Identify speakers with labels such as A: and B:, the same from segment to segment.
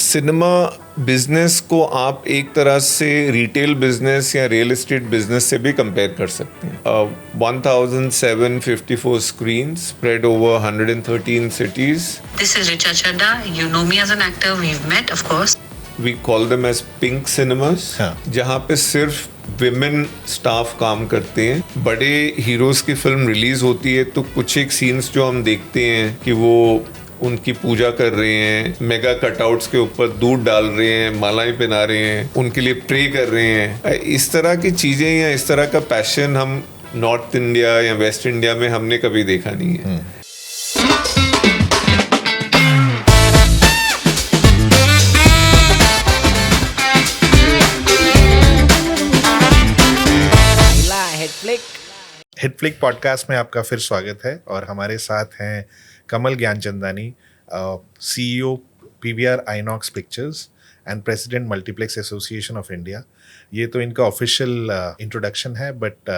A: Cinema business को आप एक तरह से रिटेल बिजनेस या रियल एस्टेट बिजनेस से भी कंपेयर कर सकते हैं. 1754 screens spread over 113 cities.
B: This is Richa Chadda. You know me as an actor. We've met, of course.
A: We call them as pink cinemas, जहाँ पे सिर्फ विमेन स्टाफ काम करते हैं. बड़े हीरोज की फिल्म रिलीज होती है तो कुछ एक सीन्स जो हम देखते हैं कि वो उनकी पूजा कर रहे हैं, मेगा कटआउट्स के ऊपर दूध डाल रहे हैं, मालाएं पहना रहे हैं, उनके लिए प्रे कर रहे हैं. इस तरह की चीज़ें या इस तरह का पैशन हम नॉर्थ इंडिया या वेस्ट इंडिया में हमने कभी देखा नहीं है.
C: हिटफ्लिक पॉडकास्ट में आपका फिर स्वागत है और हमारे साथ हैं Kamal Gyanchandani, CEO PVR Inox Pictures and president multiplex association of India. ये तो इनका ऑफिशियल इंट्रोडक्शन है, but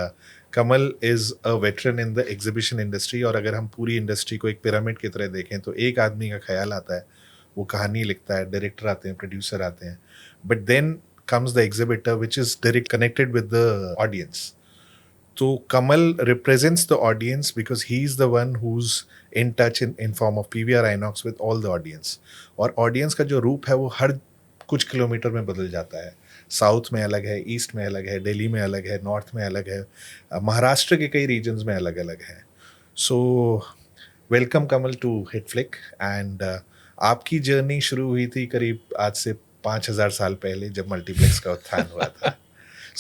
C: Kamal is a veteran in the exhibition industry. और अगर हम पूरी इंडस्ट्री को एक पिरामिड की तरह देखें तो एक आदमी का ख्याल आता है, वो कहानी लिखता है, डायरेक्टर आते हैं, प्रोड्यूसर आते हैं, but then comes the exhibitor which is direct connected with the audience. So Kamal represents the audience because he is the one who's in touch in form of PVR Inox with all the audience. और audience का जो रूप है वो हर कुछ kilometre में बदल जाता है. साउथ में अलग है, ईस्ट में अलग है, दिल्ली में अलग है, नॉर्थ में अलग है, महाराष्ट्र के कई रीजन्स में अलग अलग है. So welcome Kamal to Hitflick. And आपकी जर्नी शुरू हुई थी करीब आज से 5000 साल पहले जब मल्टीप्लेक्स का उत्थान हुआ था.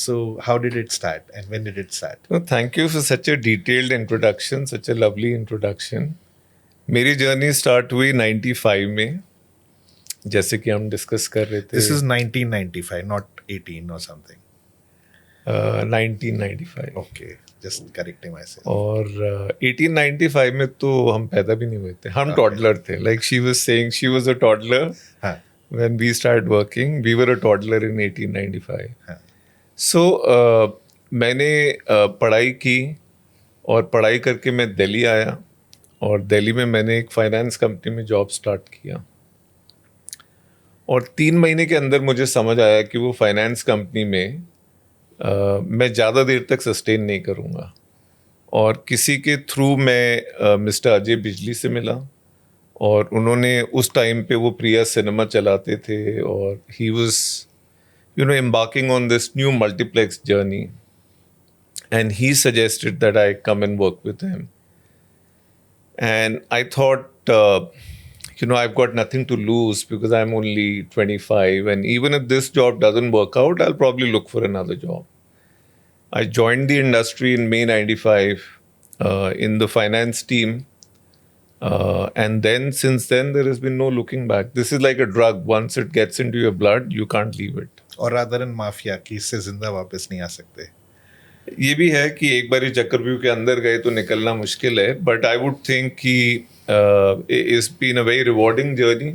C: So how did it start and when did it start?
A: Well, thank you for such a detailed introduction, such a lovely introduction. मेरी जर्नी स्टार्ट हुई 95 में, जैसे कि हम डिस्कस कर रहे थे.
C: This is 1995, not 18 or something.
A: 1995.
C: Okay, just correcting myself.
A: और 1895 में तो हम पैदा भी नहीं हुए थे, हम टॉडलर थे. Like she was saying, she was a toddler. When we started working, we were a toddler in 1895. So, मैंने पढ़ाई की और पढ़ाई करके मैं दिल्ली आया और दिल्ली में मैंने एक फाइनेंस कंपनी में जॉब स्टार्ट किया. और 3 महीने के अंदर मुझे समझ आया कि वो फाइनेंस कंपनी में मैं ज़्यादा देर तक सस्टेन नहीं करूँगा. और किसी के थ्रू मैं मिस्टर अजय बिजली से मिला और उन्होंने उस टाइम पे वो प्रिया सिनेमा चलाते थे और he was embarking on this new multiplex journey, and he suggested that I come and work with him. And I thought, I've got nothing to lose because I'm only 25, and even if this job doesn't work out, I'll probably look for another job. I joined the industry in May 95 in the finance team. And then, since then, there has been no looking back. This is like a drug. Once it gets into your blood, you can't leave it.
C: और rather इन mafia की इससे जिंदा वापस नहीं आ सकते.
A: ये भी है कि एक बार चक्रव्यूह के अंदर गए तो निकलना मुश्किल है. बट आई वुड थिंक कि it's been a very rewarding journey.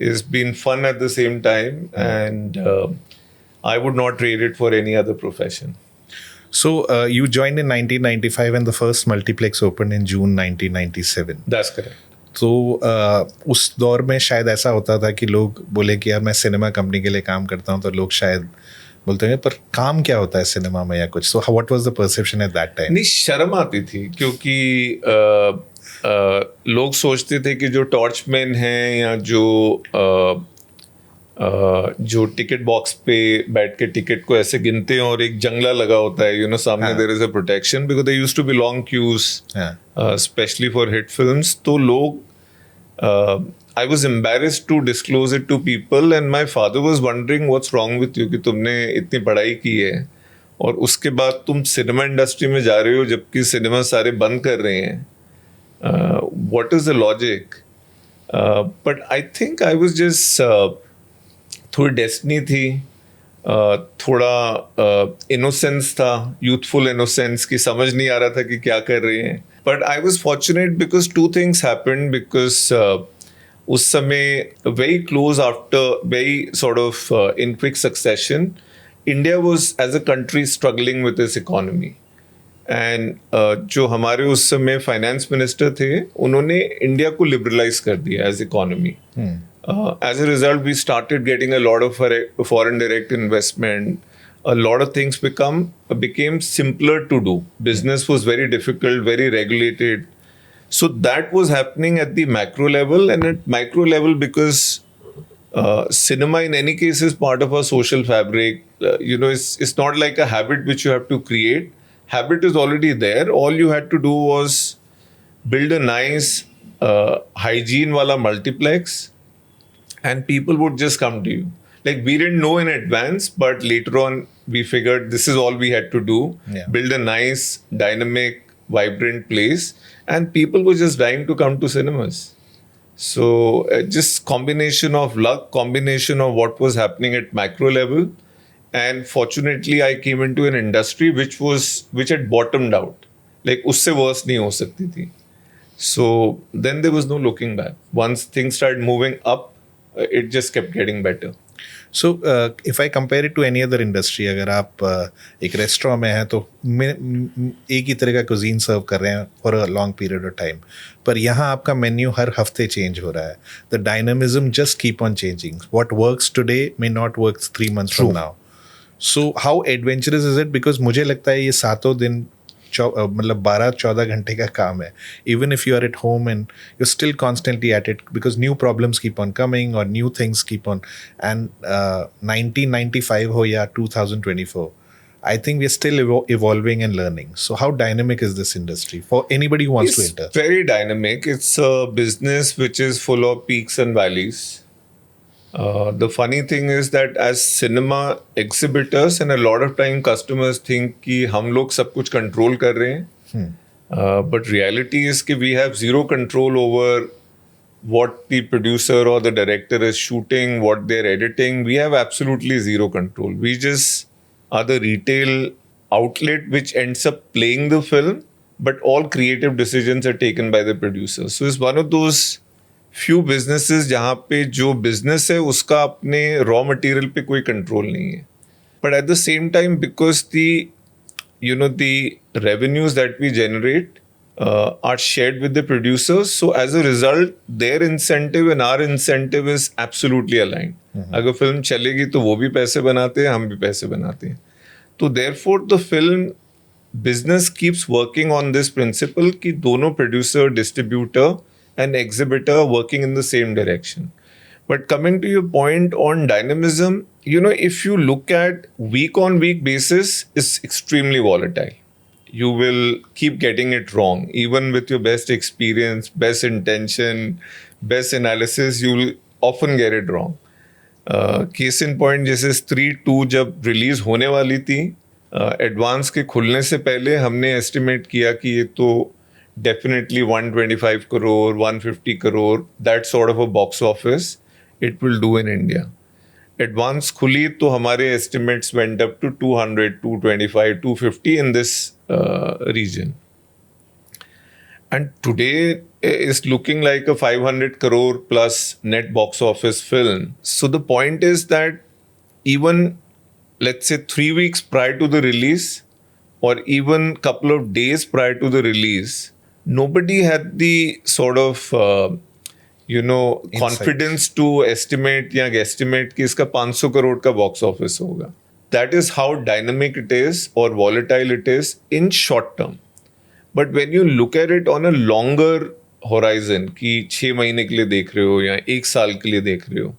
A: It's been fun at the same time and I would not trade it for any other profession.
C: So you joined in 1995 and the first multiplex opened in June 1997.
A: That's correct.
C: तो उस दौर में शायद ऐसा होता था कि लोग बोले कि यार मैं सिनेमा कंपनी के लिए काम करता हूँ, तो लोग शायद बोलते हैं पर काम क्या होता है सिनेमा में या कुछ. So what was the perception at that time?
A: नहीं, शर्म आती थी क्योंकि लोग सोचते थे कि जो टॉर्चमैन हैं या जो टिकट बॉक्स पे बैठ के टिकट को ऐसे गिनते हैं और एक जंगला लगा होता है, सामने there is a protection because they used to be long queues specially for hit films. तो लोग I was embarrassed to disclose it to people and my father was wondering what's wrong with you कि तुमने इतनी पढ़ाई की है और उसके बाद तुम सिनेमा इंडस्ट्री में जा रहे हो जबकि सिनेमा सारे बंद कर रहे हैं. What is the logic? But I think I was just थोड़ी डेस्टिनी थी, थोड़ा इनोसेंस था, यूथफुल इनोसेंस की समझ नहीं आ रहा था कि क्या कर रहे हैं. But I was fortunate because 2 things happened because उस समय very close after very sort of in quick succession India was as a country struggling with its economy. And जो हमारे उस समय फाइनेंस मिनिस्टर थे उन्होंने इंडिया को लिबरलाइज कर दिया as economy. As a result, we started getting a lot of foreign direct investment. A lot of things became simpler to do. Business was very difficult, very regulated. So that was happening at the macro level, and at micro level, because cinema in any case is part of our social fabric. It's not like a habit which you have to create. Habit is already there. All you had to do was build a nice hygiene wala multiplex, and people would just come to you. Like, we didn't know in advance, but later on we figured this is all we had to do.
C: Yeah.
A: Build a nice, dynamic, vibrant place, and people were just dying to come to cinemas. So just combination of luck, combination of what was happening at macro level, and fortunately I came into an industry which had bottomed out. Like, usse worse nahi ho sakti thi. So then there was no looking back. Once things started moving up, it just kept getting better.
C: So if I compare it to any other industry, अगर आप एक restaurant में हैं तो एक ही तरह का cuisine सर्व कर रहे हैं for a long period of time, पर यहाँ आपका मेन्यू हर हफ्ते चेंज हो रहा है. The dynamism just keep on changing. What works today may not work 3 months from now. So how adventurous is it? Because मुझे लगता है ये 7 दिन मतलब 12-14 घंटे का काम है. Even if you are at home and you still constantly at it because new problems keep on coming और new things keep on. And 1995 हो या 2024, I think we're still evolving and learning. So how dynamic is this industry for anybody who wants to enter?
A: It's very dynamic. It's a business which is full of peaks and valleys. The funny thing is that as cinema exhibitors, and a lot of time customers think कि हम लोग सब कुछ control कर रहे हैं. But reality is कि we have zero control over what the producer or the director is shooting, what they're editing. We have absolutely zero control. We just are the retail outlet which ends up playing the film, but all creative decisions are taken by the producer. So it's one of those few businesses जहाँ पे जो business है उसका अपने raw material पे कोई control नहीं है. But at the same time, because the revenues that we generate are shared with the producers, so as a result, their incentive and our incentive is absolutely aligned. अगर film चलेगी तो वो भी पैसे बनाते हैं, हम भी पैसे बनाते हैं. तो therefore the film business keeps working on this principle कि दोनों producer, distributor and exhibitor working in the same direction. But coming to your point on dynamism, if you look at week on week basis, it's extremely volatile. You will keep getting it wrong. Even with your best experience, best intention, best analysis, you will often get it wrong. Case in point, जैसे स्त्री 2 जब release होने वाली थी, advance के खुलने से पहले हमने एस्टिमेट किया कि ये तो definitely 125 crore, 150 crore, that sort of a box office it will do in India. Advance खुली तो हमारे estimates went up to 200, 225, 250 in this region. And today is looking like a 500 crore plus net box office film. So the point is that even, let's say, 3 weeks prior to the release, or even couple of days prior to the release, nobody had the sort of confidence to estimate या guesstimate कि इसका 500 crore का box office होगा. That is how dynamic it is or volatile it is in short term. But when you look at it on a longer horizon, कि 6 महीने के लिए देख रहे हो या 1 साल के लिए देख रहे हो,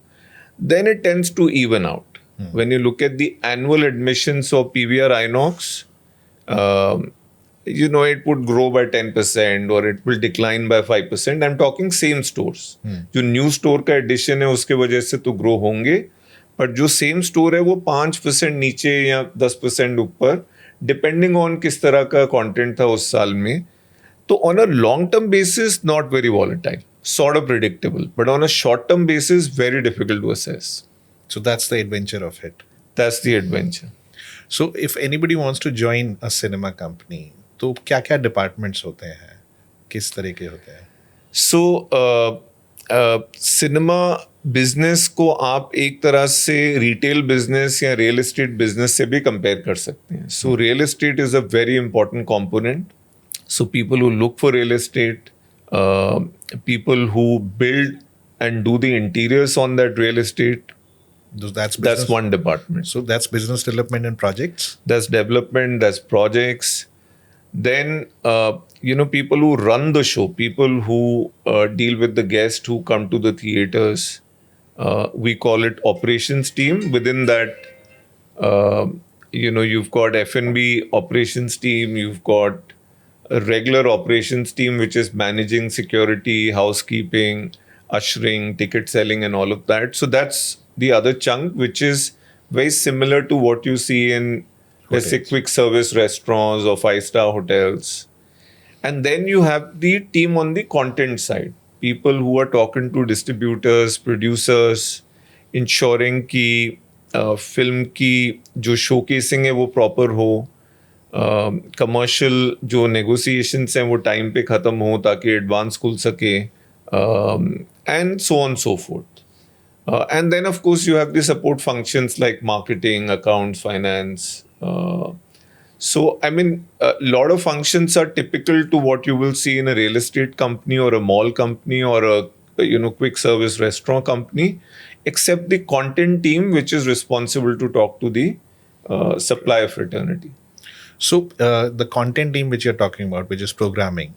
A: then it tends to even out. When you look at the annual admissions of PVR Inox, it would grow by 10% or it will decline by 5%. I'm talking same stores. जो new store का addition है उसके वजह से तो grow होंगे, but जो same store है वो 5% नीचे या 10% ऊपर, depending on किस तरह का content था उस साल में. तो on a long term basis, not very volatile, sort of predictable, but on a short term basis, very difficult to assess.
C: So that's the adventure of it.
A: That's the adventure.
C: So if anybody wants to join a cinema company, तो क्या क्या departments होते हैं, किस तरह के होते हैं?
A: सो सिनेमा बिजनेस को आप एक तरह से रिटेल बिजनेस या रियल एस्टेट बिजनेस से भी कंपेयर कर सकते हैं. So real estate is a very important component. So people who look for real estate, people who build and do the interiors on that real estate,
C: That's business.
A: that's one department.
C: So that's business development and projects.
A: That's development, that's projects. Then, people who run the show, people who deal with the guests who come to the theaters, we call it operations team. Within that, you've got F&B operations team, you've got a regular operations team, which is managing security, housekeeping, ushering, ticket selling, and all of that. So that's the other chunk, which is very similar to what you see in, let's say, quick service restaurants or 5-star hotels. And then you have the team on the content side, people who are talking to distributors, producers, ensuring कि film की जो showcasing है वो proper हो, commercial जो negotiations हैं वो time पे ख़त्म हो ताकि एडवांस खुल सके, and so on so fourth. And then, of course, you have the support functions like marketing, accounts, finance. So, I mean, a lot of functions are typical to what you will see in a real estate company or a mall company or a quick service restaurant company, except the content team, which is responsible to talk to the supplier fraternity.
C: So the content team which you're talking about, which is programming,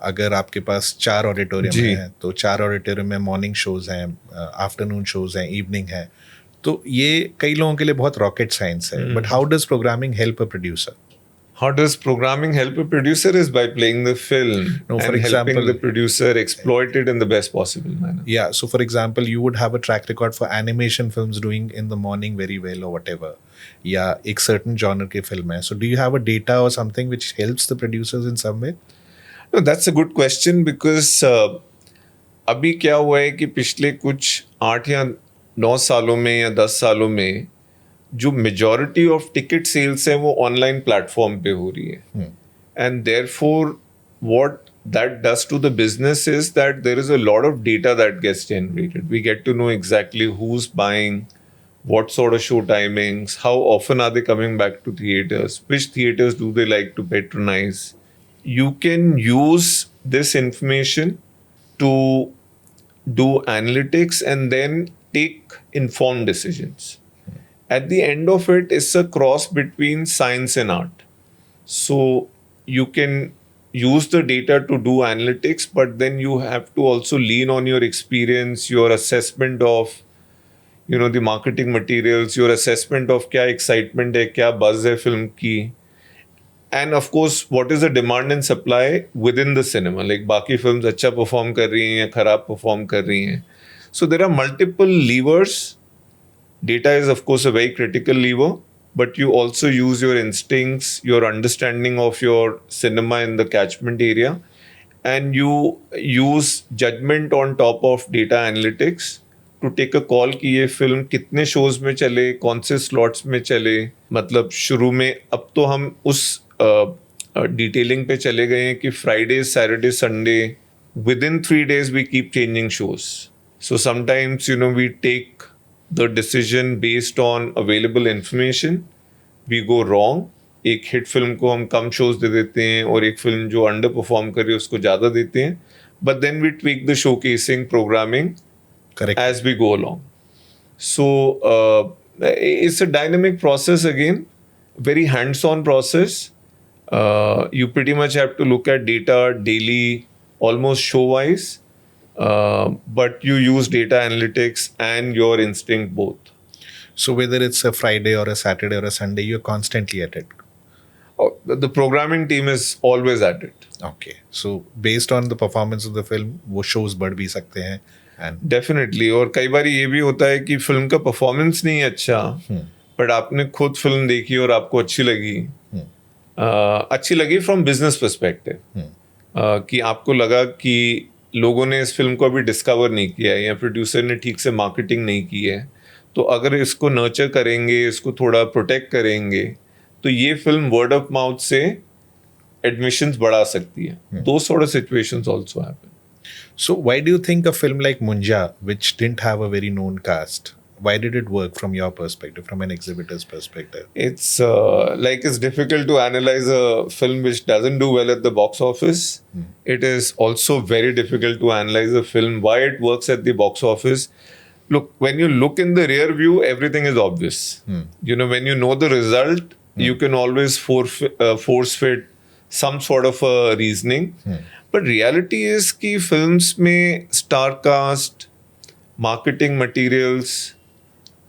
C: अगर आपके पास 4 auditorium हैं तो 4 auditorium में morning shows हैं, afternoon shows हैं, evening है, तो ये कई लोगों के लिए बहुत रॉकेट साइंस है. But how does programming help a producer?
A: How does programming help a producer is by playing the film
C: No, for
A: and
C: example,
A: helping the producer exploit it in the best possible manner.
C: Yeah, so for example, you would have a track record for animation films doing in the morning very well or whatever. या एक certain genre की film है. So do you have a data or something which helps the producers in some way?
A: No, that's a good question because अभी क्या हुआ है कि पिछले कुछ 8 या 9 सालों में या 10 सालों में जो मेजॉरिटी ऑफ टिकट सेल्स है वो ऑनलाइन प्लेटफॉर्म पे हो रही है, and therefore what that does to the business is that there is a lot of data that gets generated. We get to know exactly who's buying, what sort of show timings, how often are they coming back to theaters, which theaters do they like to patronize. You can use this information to do analytics and then take informed decisions. At the end of it, it's a cross between science and art. So you can use the data to do analytics, but then you have to also lean on your experience, your assessment of, the marketing materials, your assessment of क्या excitement है, क्या buzz है film की, and of course, what is the demand and supply within the cinema. Like बाकी films अच्छा perform कर रही हैं या खराब perform कर रही हैं. So there are multiple levers. Data is, of course, a very critical lever, but you also use your instincts, your understanding of your cinema in the catchment area, and you use judgment on top of data analytics to take a call कि ये film कितने shows में चले, कौन से slots में चले. मतलब शुरू में अब तो हम उस डिटेलिंग पे चले गए हैं कि Friday, Saturday, Sunday, within 3 days we keep changing shows. So sometimes, we take the decision based on available information. We go wrong. एक हिट फिल्म को हम कम शोज दे देते हैं और एक फिल्म जो अंडर परफॉर्म कर रही है उसको ज़्यादा देते हैं. But then we tweak the showcasing programming
C: Correct.
A: as we go along. So it's a dynamic process again, very hands-on process. You pretty much have to look at data daily, almost show-wise. But you use data analytics and your instinct both.
C: So whether it's a Friday or a Saturday or a Sunday, you're constantly at it.
A: The programming team is always at it.
C: Okay. So based on the performance of the film, वो shows बढ़ भी सकते हैं. And
A: Definitely. और कई बार ये भी होता है कि फिल्म का परफॉर्मेंस नहीं अच्छा, बट आपने खुद फिल्म देखी और आपको अच्छी लगी फ्रॉम बिजनेस पर्सपेक्टिव, कि आपको लगा कि लोगों ने इस फिल्म को अभी डिस्कवर नहीं किया है या प्रोड्यूसर ने ठीक से मार्केटिंग नहीं की है, तो अगर इसको नर्चर करेंगे, इसको थोड़ा प्रोटेक्ट करेंगे, तो ये फिल्म वर्ड ऑफ माउथ से एडमिशंस बढ़ा सकती है. Those sort of situations also happen.
C: so why do you think a film like Munja, which didn't have a very known cast, Why did it work from your perspective, from an exhibitor's perspective?
A: It's it's difficult to analyze a film which doesn't do well at the box office. It is also very difficult to analyze a film why it works at the box office. Look, when you look in the rear view, everything is obvious. When you know the result, you can always force fit some sort of a reasoning. But reality is कि films में star cast, marketing materials,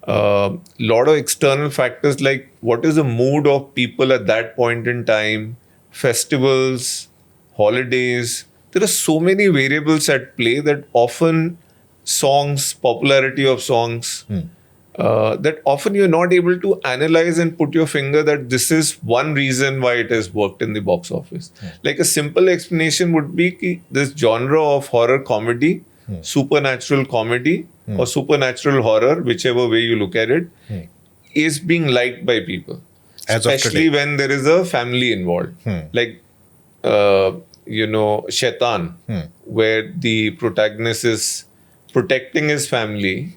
A: lot of external factors like what is the mood of people at that point in time, festivals, holidays. There are so many variables at play that often songs, popularity of songs, that often you're not able to analyze and put your finger that this is one reason why it has worked in the box office. Like a simple explanation would be कि this genre of horror comedy, supernatural comedy or supernatural horror, whichever way you look at it, is being liked by people.
C: As of
A: Especially
C: today.
A: when there is a family involved. Like, Shaitan, where the protagonist is protecting his family,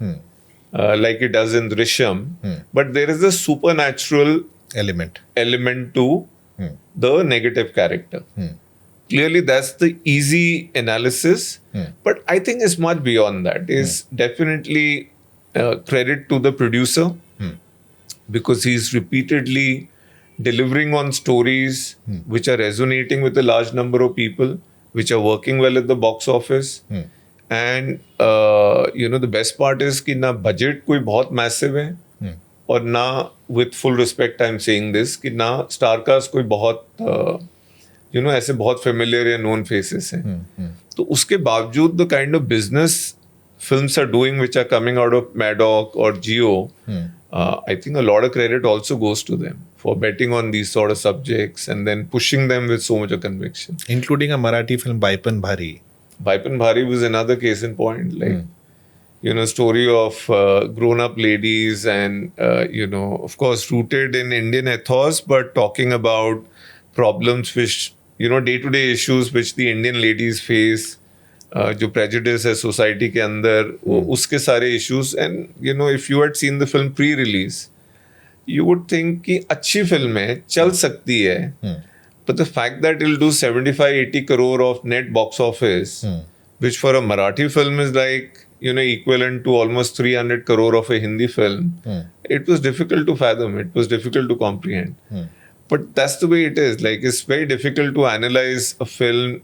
A: like it does in Drishyam, but there is a supernatural element to the negative character. Clearly, that's the easy analysis, but I think it's much beyond that. It's definitely credit to the producer, because he's repeatedly delivering on stories which are resonating with a large number of people, which are working well at the box office. And the best part is कि ना budget कोई बहुत massive है, और ना, with full respect I'm saying this, कि ना star cast कोई बहुत ऐसे बहुत familiar या known faces हैं. तो उसके बावजूद the kind of business films are doing which are coming out of Maddock or Geo, I think a lot of credit also goes to them for betting on these sort of subjects and then pushing them with so much of conviction.
C: Including a Marathi film, Baipan Bhari.
A: Baipan Bhari was another case in point. Story of grown-up ladies and, of course, rooted in Indian ethos, but talking about problems which, day-to-day issues which the Indian ladies face, जो prejudice है society के अंदर, उसके सारे issues. And, if you had seen the film pre-release, you would think कि अच्छी film है, चल सकती है. But the fact that it'll do 75-80 crore of net box office, which for a Marathi film is like, equivalent to almost 300 crore of a Hindi film, it was difficult to fathom. It was difficult to comprehend. But that's the way it is. Like, it's very difficult to analyze a film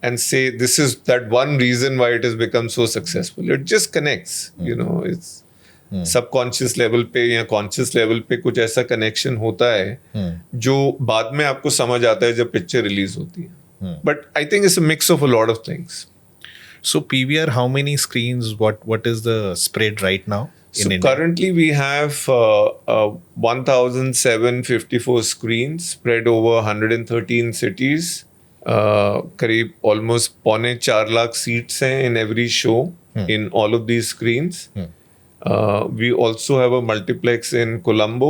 A: and say this is that one reason why it has become so successful. It just connects. It's subconscious level पे या conscious level पे कुछ ऐसा connection होता है जो बाद में आपको समझ आता है जब पिक्चर रिलीज होती है. But I think it's a mix of a lot of things.
C: So PVR, how many screens? What is the spread right now in
A: So
C: India?
A: currently we have 1,754 screens spread over 113 cities. करीब almost 4.25 lakh seats हैं in every show in all of these screens. We also have a multiplex in Colombo,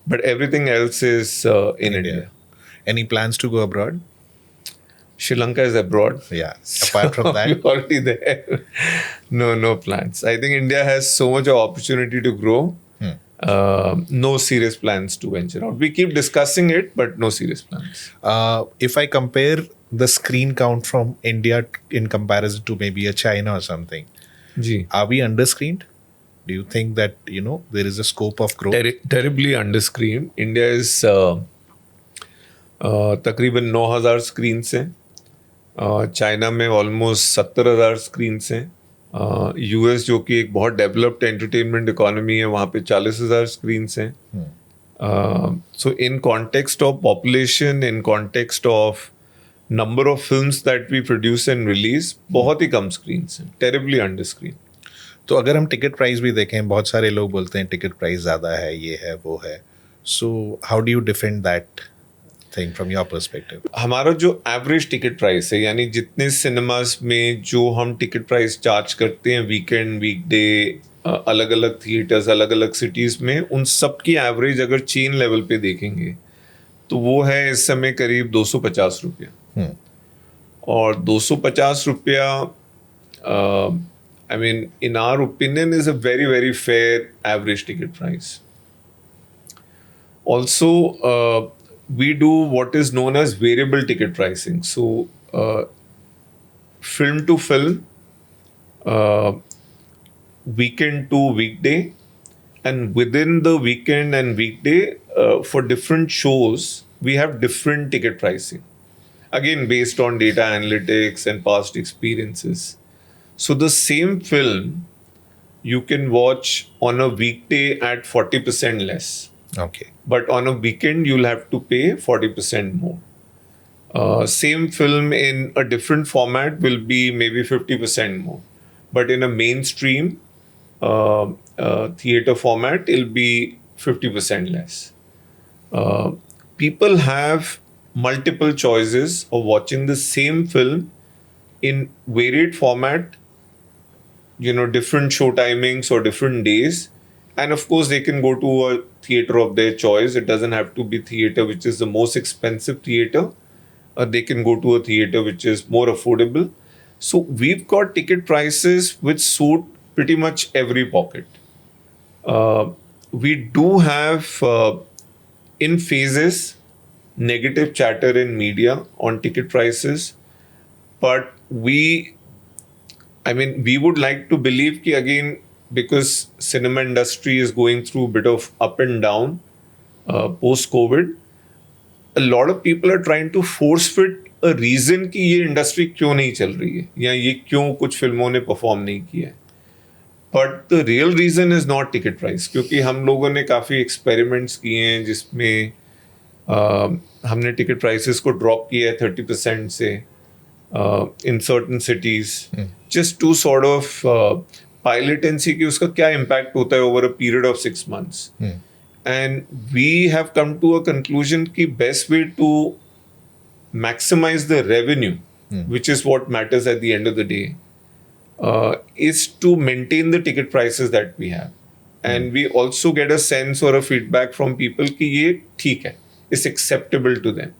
A: but everything else is in India.
C: Any plans to go abroad?
A: Sri Lanka is abroad.
C: Yeah. Apart from that,
A: We're already there. No plans. I think India has so much of opportunity to grow. No serious plans to venture out. We keep discussing it, but no serious plans.
C: if I compare the screen count from India in comparison to maybe a China or something, are we underscreened? Do you think that, there is a scope of growth?
A: Terribly underscreened. India is तकरीबन 9,000 screens हैं. China में almost 70,000 screens हैं. US जो कि एक बहुत developed entertainment economy है, वहाँ पे 40,000 screens हैं. So in context of population, in context of number of films that we produce and release, बहुत ही कम screens हैं. Terribly underscreened.
C: तो अगर हम टिकट प्राइस भी देखें, बहुत सारे लोग बोलते हैं टिकट प्राइस ज़्यादा है, ये है, वो है. So how do you defend that thing from your perspective?
A: हमारा जो एवरेज टिकट प्राइस है, यानी जितने सिनेमास में जो हम टिकट प्राइस चार्ज करते हैं वीकेंड, वीकडे, अलग अलग थिएटर्स, अलग अलग सिटीज़ में, उन सब की एवरेज अगर चेन लेवल पे देखेंगे तो वो है इस समय करीब 250 रुपया. और 250 रुपया I mean, in our opinion, is a very, very fair average ticket price. Also, we do what is known as variable ticket pricing. So, film to film, uh, weekend to weekday, and within the weekend and weekday, for different shows, we have different ticket pricing. Again, based on data analytics and past experiences. So, the same film you can watch on a weekday at 40% less.
C: Okay.
A: But on a weekend, you'll have to pay 40% more. Same film in a different format will be maybe 50% more. But in a mainstream theater format, it'll be 50% less. People have multiple choices of watching the same film in varied format, different show timings or different days. And of course, they can go to a theater of their choice. It doesn't have to be theater which is the most expensive theater. They can go to a theater which is more affordable. So we've got ticket prices which suit pretty much every pocket. We do have, in phases, negative chatter in media on ticket prices. But we would like to believe that again, because cinema industry is going through a bit of up and down post-COVID, a lot of people are trying to force fit a reason कि ये industry क्यों नहीं चल रही है या ये क्यों कुछ फिल्मों ने परफॉर्म नहीं किया है. But the real reason is not ticket price, क्योंकि हम लोगों ने काफ़ी एक्सपेरिमेंट्स किए हैं जिसमें हमने टिकट प्राइसेस को ड्रॉप किया है 30% से in certain cities, just to sort of pilot and see कि उसका क्या impact होता है over a period of 6 months. And we have come to a conclusion कि best way to maximize the revenue, which is what matters at the end of the day, is to maintain the ticket prices that we have. And we also get a sense or a feedback from people कि ये ठीक है, it's acceptable to them.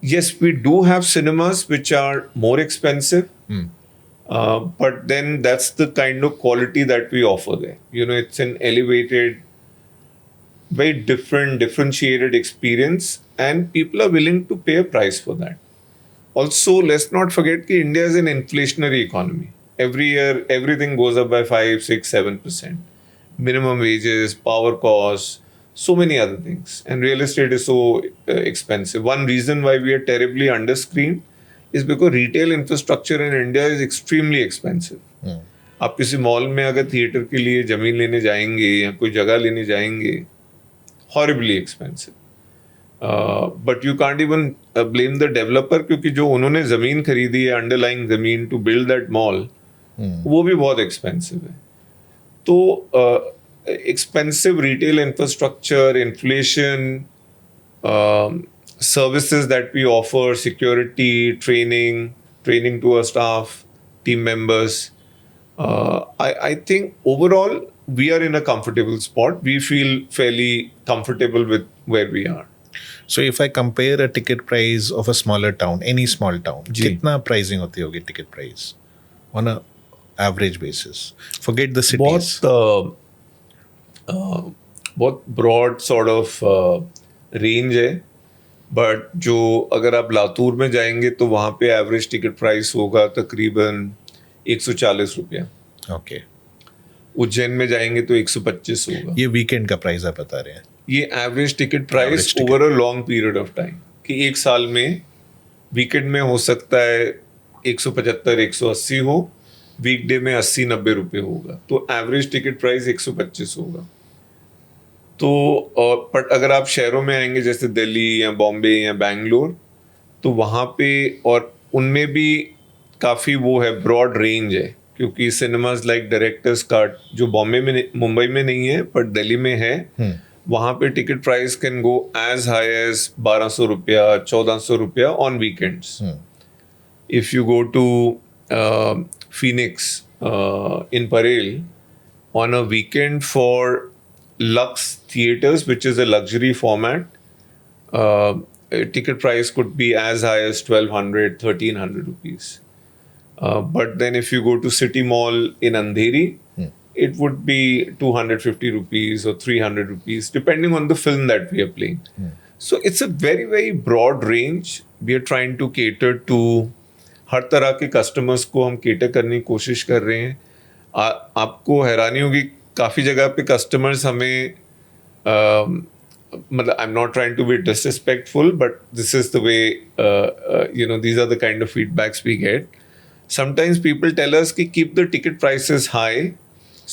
A: Yes, we do have cinemas which are more expensive, but then that's the kind of quality that we offer there. It's an elevated, very differentiated experience, and people are willing to pay a price for that. Also, let's not forget that India is an inflationary economy. Every year, everything goes up by 5, 6, 7%. Minimum wages, power costs, so many other things. And real estate is so expensive. One reason why we are terribly under-screened is because retail infrastructure in India is extremely expensive. आप किसी mall में अगर theatre के लिए ज़मीन लेने जाएंगे या कोई जगह लेने जाएंगे, horribly expensive. But you can't even blame the developer, क्योंकि जो उन्होंने ज़मीन खरीदी है, underlying ज़मीन to build that mall, वो भी बहुत expensive है. तो expensive retail infrastructure, inflation, services that we offer, security, training to our staff, team members. I think overall we are in a comfortable spot. We feel fairly comfortable with where we are.
C: So if I compare a ticket price of a smaller town, any small town, कितना pricing होती होगी ticket price on a average basis? Forget the cities.
A: बहुत broad sort of range है, but जो अगर आप लातूर में जाएंगे तो वहाँ पे एवरेज टिकट प्राइस होगा तकरीबन 140 रुपया.
C: ओके.
A: उज्जैन में जाएंगे तो 125 होगा.
C: ये वीकेंड का प्राइस आप बता रहे हैं?
A: ये average ticket price over a long period of time, कि एक साल में वीकेंड में हो सकता है 175 180 हो, वीकडे में 80-90 रुपये होगा, तो एवरेज टिकट प्राइस 125 होगा. तो बट अगर आप शहरों में आएंगे जैसे दिल्ली या बॉम्बे या बैंगलोर, तो वहाँ पे और उनमें भी काफ़ी वो है, ब्रॉड रेंज है, क्योंकि सिनेमाज लाइक डायरेक्टर्स कट जो बॉम्बे में मुंबई में नहीं है बट दिल्ली में है, वहाँ पे ticket price can go as high as 1200 रुपया 1400 रुपया on weekends. If you go to Phoenix in Parel on a weekend for Lux Theatres, which is a luxury format, ticket price could be as high as 1200, 1300 rupees. But then if you go to City Mall in Andheri, it would be 250 rupees or 300 rupees, depending on the film that we are playing. So it's a very, very broad range. We are trying to cater to हर तरह के customers को हम cater करने की कोशिश कर रहे हैं. आपको हैरानी होगी, काफ़ी जगह पे कस्टमर्स हमें मतलब I am not trying to be disrespectful, but this is the way these are the kind of feedbacks we get. Sometimes people tell us कि keep the ticket prices high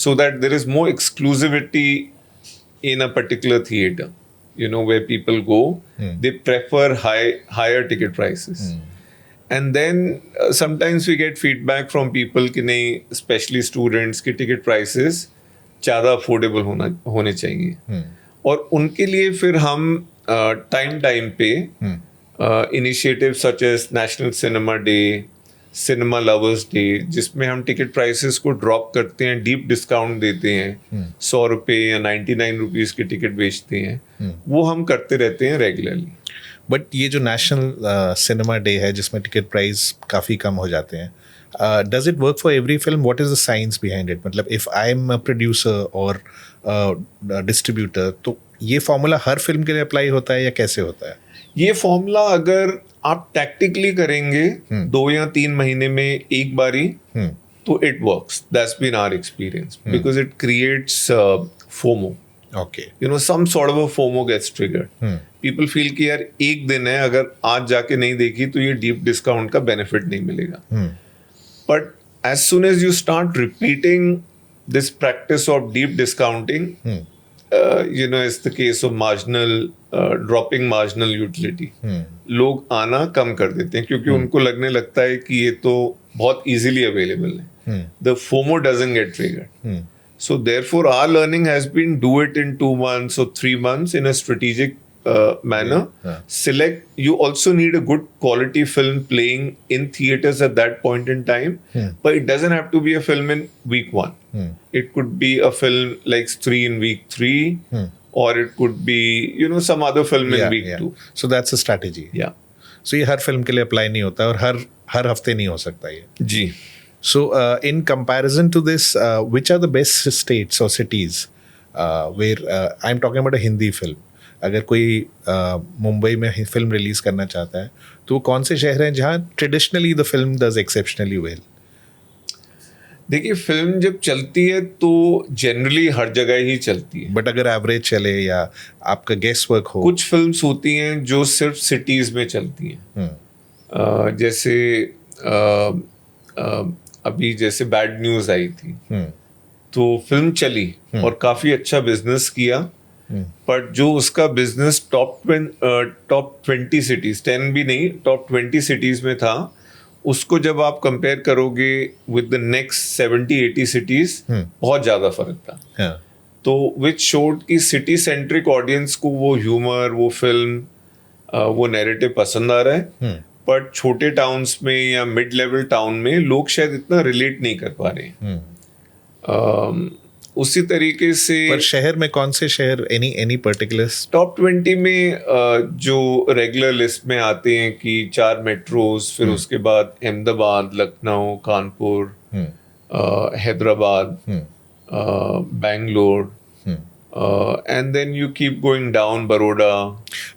A: so that there is more exclusivity in a particular theater, where people go. They prefer higher ticket prices. And then sometimes we get feedback from people कि नहीं, especially students, कि ticket prices ज़्यादा affordable होने चाहिए. और उनके लिए फिर हम टाइम पे initiatives such as National Cinema Day, cinema lovers day, जिसमें हम टिकट प्राइसेस को ड्रॉप करते हैं, डीप डिस्काउंट देते हैं, 100 रुपये या 99 रुपीज़ के टिकट बेचते हैं, वो हम करते रहते हैं रेगुलरली.
C: बट ये जो नेशनल सिनेमा डे है जिसमें टिकट प्राइस काफ़ी कम हो जाते हैं, does it work for every film? What is the science behind it? मतलब if I am a producer और डिस्ट्रीब्यूटर, तो ये फॉर्मूला हर फिल्म के लिए अप्लाई होता है या कैसे होता है?
A: ये फॉर्मूला अगर आप टैक्टिकली करेंगे 2 या 3 महीने में एक बारी, तो it works. That's been our experience because it creates FOMO.
C: Okay.
A: Some sort of a FOMO gets triggered. People feel कि यार एक दिन है, अगर आज जाके नहीं देखी तो ये डीप डिस्काउंट का बेनिफिट नहीं मिलेगा. But as soon as you start repeating this practice of deep discounting, it's the case of dropping marginal utility. लोग आना कम कर देते हैं क्योंकि उनको लगने लगता है कि ये तो बहुत easily available है. The FOMO doesn't get triggered. So therefore, our learning has been do it in 2 months or 3 months in a strategic manner. Select. You also need a good quality film playing in theaters at that point in time, but it doesn't have to be a film in week 1. It could be a film like Stree in week 3, or it could be some other film in week 2.
C: So that's a strategy.
A: Yeah.
C: So ये हर film के लिए apply नहीं होता और हर हफ्ते नहीं हो सकता ये.
A: जी.
C: So, in comparison to this, which are the best states or cities where I'm talking about a Hindi film? अगर कोई मुंबई में फिल्म रिलीज करना चाहता है तो कौन से शहर हैं जहाँ traditionally the film does exceptionally well?
A: देखिए, फिल्म जब चलती है तो जनरली हर जगह ही चलती है.
C: बट अगर एवरेज चले या आपका गेस वर्क हो,
A: कुछ फिल्म्स होती हैं जो सिर्फ सिटीज में चलती हैं. जैसे अभी जैसे बैड न्यूज आई थी, तो फिल्म चली और काफी अच्छा बिजनेस किया, पर जो उसका बिजनेस टॉप 20 सिटीज, 10 भी नहीं, टॉप 20 सिटीज में था, उसको जब आप कंपेयर करोगे विद द नेक्स्ट 70-80 सिटीज, बहुत ज्यादा फर्क था. तो विच शोड की सिटी सेंट्रिक ऑडियंस को वो ह्यूमर, वो फिल्म, वो नैरेटिव पसंद आ रहा है, पर छोटे टाउन्स में या मिड लेवल टाउन में लोग शायद इतना रिलेट नहीं कर पा रहे हैं. उसी तरीके से
C: पर शहर में कौन से शहर, एनी पर्टिकुलर
A: टॉप 20 में जो रेगुलर लिस्ट में आते हैं कि 4 मेट्रोज, फिर उसके बाद Ahmedabad, Lucknow, Kanpur, Hyderabad, Bangalore, and then you keep going down, Baroda.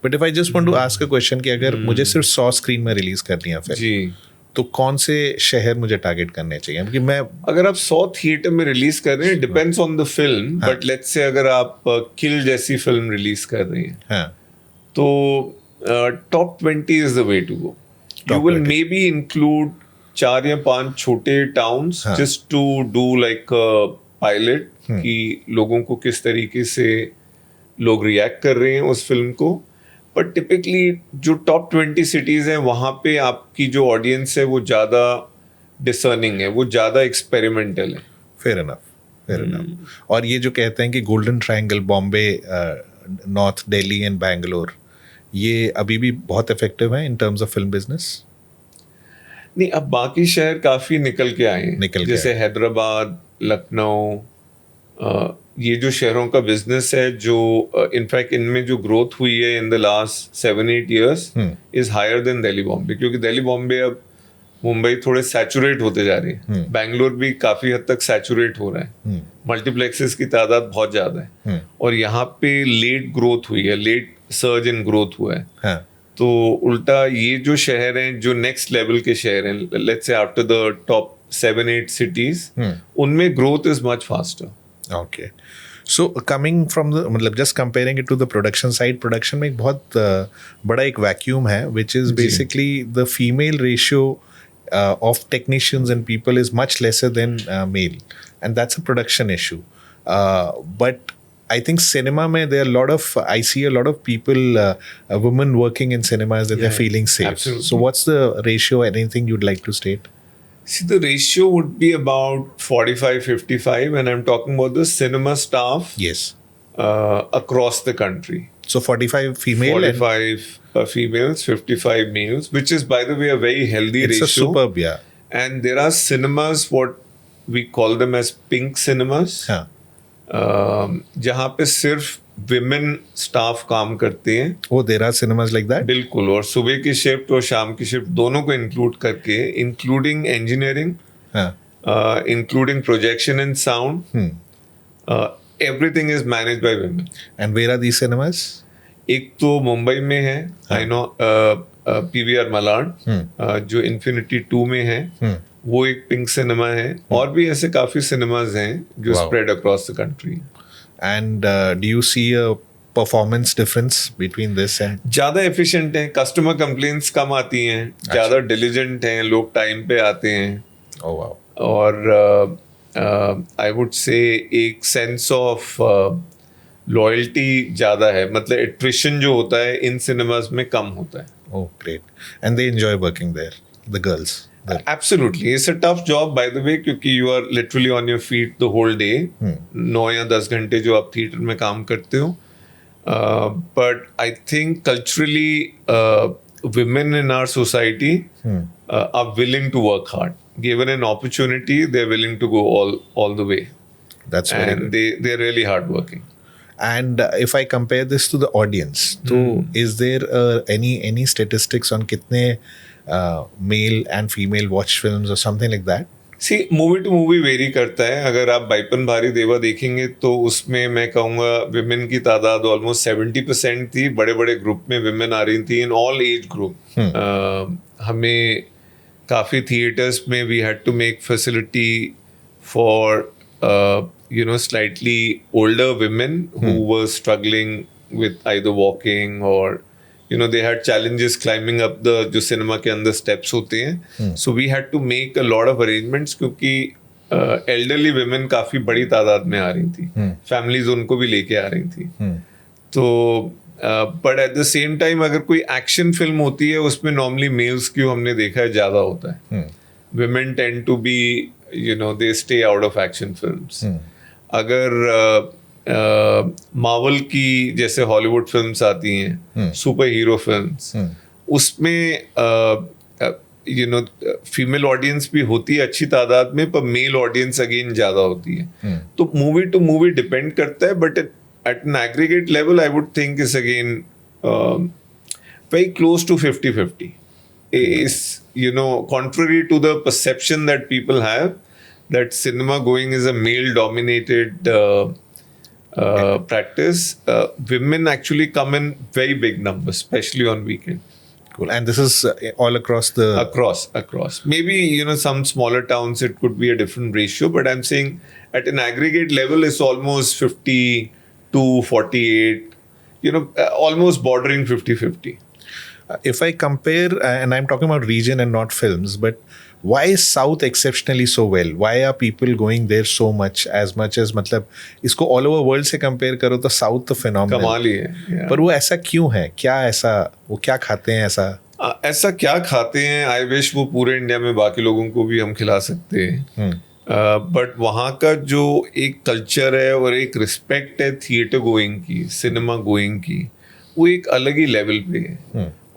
C: But if I just want to ask a question कि अगर मुझे सिर्फ 100 स्क्रीन में रिलीज करनी है फिल्म,
A: जी,
C: तो कौन से शहर मुझे टारगेट करने चाहिए? क्योंकि मैं,
A: अगर आप 100 थिएटर में रिलीज कर रहे हैं, depends on the film, but let's say अगर आप किल जैसी फिल्म रिलीज कर रहे हैं, तो top 20 is the way to go. You will may be include 4 या 5 छोटे towns just to do like pilot, कि लोगों को किस तरीके से लोग रिएक्ट कर रहे हैं उस फिल्म को. बट टिपिकली जो टॉप 20 सिटीज़ हैं, वहाँ पे आपकी जो ऑडियंस है वो ज़्यादा डिसर्निंग है, वो ज़्यादा एक्सपेरिमेंटल है.
C: Fair enough. और ये जो कहते हैं कि golden triangle, Bombay, north Delhi and Bangalore, ये अभी भी बहुत इफेक्टिव है in terms of film business?
A: नहीं, अब बाकी शहर काफ़ी निकल के आए हैं, जैसे हैदराबाद, लखनऊ, ये जो शहरों का बिजनेस है, जो इनफैक्ट इनमें जो ग्रोथ हुई है in the last 7-8 years is higher than Delhi Bombay, क्योंकि दिल्ली बॉम्बे अब मुंबई थोड़े सैचुरेट होते जा रही है, बैंगलोर भी काफी हद तक सैचुरेट हो रहा है, मल्टीप्लेक्सेस की तादाद बहुत ज्यादा है, और यहाँ पे लेट ग्रोथ हुई है, लेट सर्ज इन ग्रोथ हुआ है.
C: हाँ.
A: तो उल्टा ये जो शहर हैं, जो नेक्स्ट लेवल के शहर हैं, let's say after the top 7-8 cities, उनमें growth is much faster.
C: Okay. So coming from the मतलब just comparing it to the production side, production में एक बहुत बड़ा एक vacuum है, which is basically the female ratio of technicians and people is much lesser than male, and that's a production issue. But I think cinema में there are a lot of, I see a lot of people, women working in cinemas that they're feeling safe.
A: Absolutely.
C: So what's the ratio? Anything you'd like to state?
A: See, the ratio would be about 45-55, and I'm talking about the cinema staff
C: Yes.
A: Across the country.
C: So 45 female.
A: 45 females, 55 males, which is, by the way, a very healthy
C: It's
A: ratio.
C: a superb, yeah.
A: And there are cinemas, what we call them as pink cinemas,
C: हाँ.
A: जहाँ पे सिर्फ women staff काम करते हैं.
C: Oh, there are cinemas like that?
A: बिल्कुल, और सुबह की शिफ्ट और शाम की शिफ्ट दोनों को इंक्लूड करके, इंक्लूडिंग इंजीनियरिंग,
C: हाँ.
A: Including projection and sound, everything is manage by women.
C: And where are these cinemas?
A: एक तो मुंबई में है, आई नो, PVR मलाड, जो इन्फिनिटी 2 में है, वो एक पिंक सिनेमा है, और भी ऐसे काफी सिनेमाज हैं जो spread across the country.
C: And do you see a performance difference between this and?
A: ज्यादा एफिशिएंट हैं, कस्टमर कंप्लेंट्स कम आती हैं, ज्यादा डिलीजेंट हैं, लोग टाइम पे आते हैं,
C: Oh wow.
A: और आई वुड से एक सेंस ऑफ लॉयल्टी ज्यादा है. मतलब एट्रिशन जो होता है इन सिनेमाज में कम होता है.
C: Oh great. And they enjoy working there, the girls.
A: Absolutely. It's a tough job, by the way, क्योंकि you are literally on your feet the whole day. 9 या 10 घंटे जो आप थिएटर में काम करते हो. But I think culturally, women in our society are willing to work hard. Given an opportunity, they're willing to go all the way.
C: That's very
A: And
C: good.
A: they're really hardworking.
C: And if I compare this to the audience, so is there any statistics on कितने male and female watch films or something like that?
A: See, movie two movie very करता है. अगर आप बाईपन भारी देवा देखेंगे तो उसमें मैं कहूँगा विमेन की तादाद ऑलमोस्ट 70% थी. बड़े बड़े ग्रुप में विमेन आ रही थी इन ऑल एज ग्रुप. हमें काफ़ी थिएटर्स में we had to make facility for slightly older women who were struggling with either walking or they had challenges climbing up the जो सिनेमा के अंदर steps होते हैं. So we had to make a lot of arrangements क्योंकि elderly women काफ़ी बड़ी तादाद में आ रही थी. Families उनको भी लेके आ रही थी. तो but at the same time अगर कोई action film होती है उसमें normally males की हमने देखा है ज़्यादा होता है. Women tend to be they stay out of action films. अगर मार्वल की जैसे हॉलीवुड फिल्म्स आती हैं, सुपर हीरो फिल्म्स, उसमें फीमेल ऑडियंस भी होती है अच्छी तादाद में, पर मेल ऑडियंस अगेन ज्यादा होती है. तो मूवी टू मूवी डिपेंड करता है, but at an aggregate level I would think is again very close to 50-50. is contrary to the perception that people have that cinema going is a male dominated practice. Women actually come in very big numbers, especially on weekend.
C: Cool. And this is all across the
A: across maybe some smaller towns it could be a different ratio, but I'm saying at an aggregate level it's almost 50-48, almost bordering 50-50.
C: If I compare, and I'm talking about region and not films, but why is South exceptionally so well? Why are people going there so much as मतलब इसको all over world से compare करो तो South तो phenomenal.
A: कमाल ही है.
C: पर वो ऐसा क्यों है? क्या ऐसा, वो क्या खाते हैं ऐसा?
A: ऐसा क्या खाते हैं? आई विश वो पूरे इंडिया में बाकी लोगों को भी हम खिला सकते हैं. बट वहाँ का जो एक कल्चर है और एक रिस्पेक्ट है थिएटर गोइंग की, सिनेमा गोइंग की, वो एक अलग ही लेवल पे है.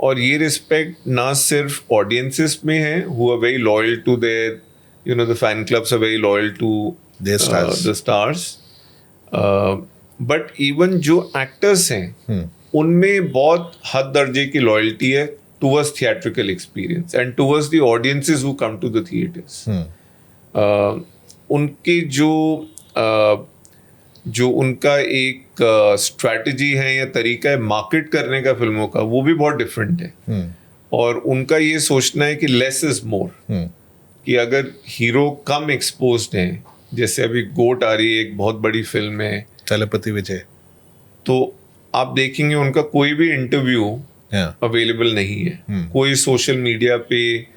A: और ये रिस्पेक्ट ना सिर्फ ऑडियंसेस में है, who are very loyal to their, the fan clubs are very loyal to
C: their stars.
A: The stars. But even जो एक्टर्स हैं, उनमें बहुत हद दर्जे की लॉयल्टी है towards theatrical experience and towards the audiences who come to the theaters. उनके जो उनका एक स्ट्रैटेजी है या तरीका है मार्केट करने का फिल्मों का, वो भी बहुत डिफरेंट है. और उनका ये सोचना है कि लेस इज मोर, कि अगर हीरो कम एक्सपोज्ड हैं, जैसे अभी गोट आ रही है, एक बहुत बड़ी फिल्म है
C: चलपति विजय,
A: तो आप देखेंगे उनका कोई भी इंटरव्यू अवेलेबल नहीं है. कोई सोशल मीडिया पे,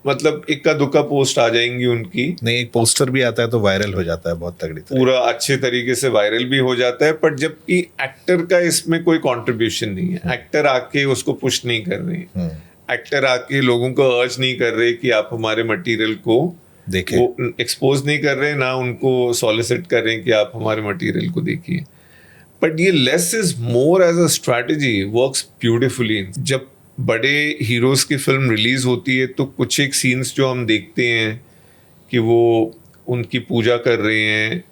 A: मतलब इक्का दुक्का पोस्ट आ जाएंगी उनकी.
C: नहीं, एक पोस्टर भी आता है तो वायरल हो जाता है बहुत तगड़ी तरह.
A: पूरा अच्छे तरीके से वायरल भी हो जाता है, पर जबकि एक्टर का इसमें कोई कंट्रीब्यूशन नहीं है. एक्टर आके उसको पुश नहीं कर रहे हैं. एक्टर आके लोगों को अर्ज नहीं कर रहे कि आप हमारे मटेरियल को देखें, वो एक्सपोज नहीं कर रहे, ना उनको सॉलिसिट कर रहे हैं कि आप हमारे मटेरियल को देखिए. बट ये less is more as a strategy works beautifully. जब बड़े हीरोज की फिल्म रिलीज होती है तो कुछ एक सीन्स जो हम देखते हैं कि वो उनकी पूजा कर रहे हैं,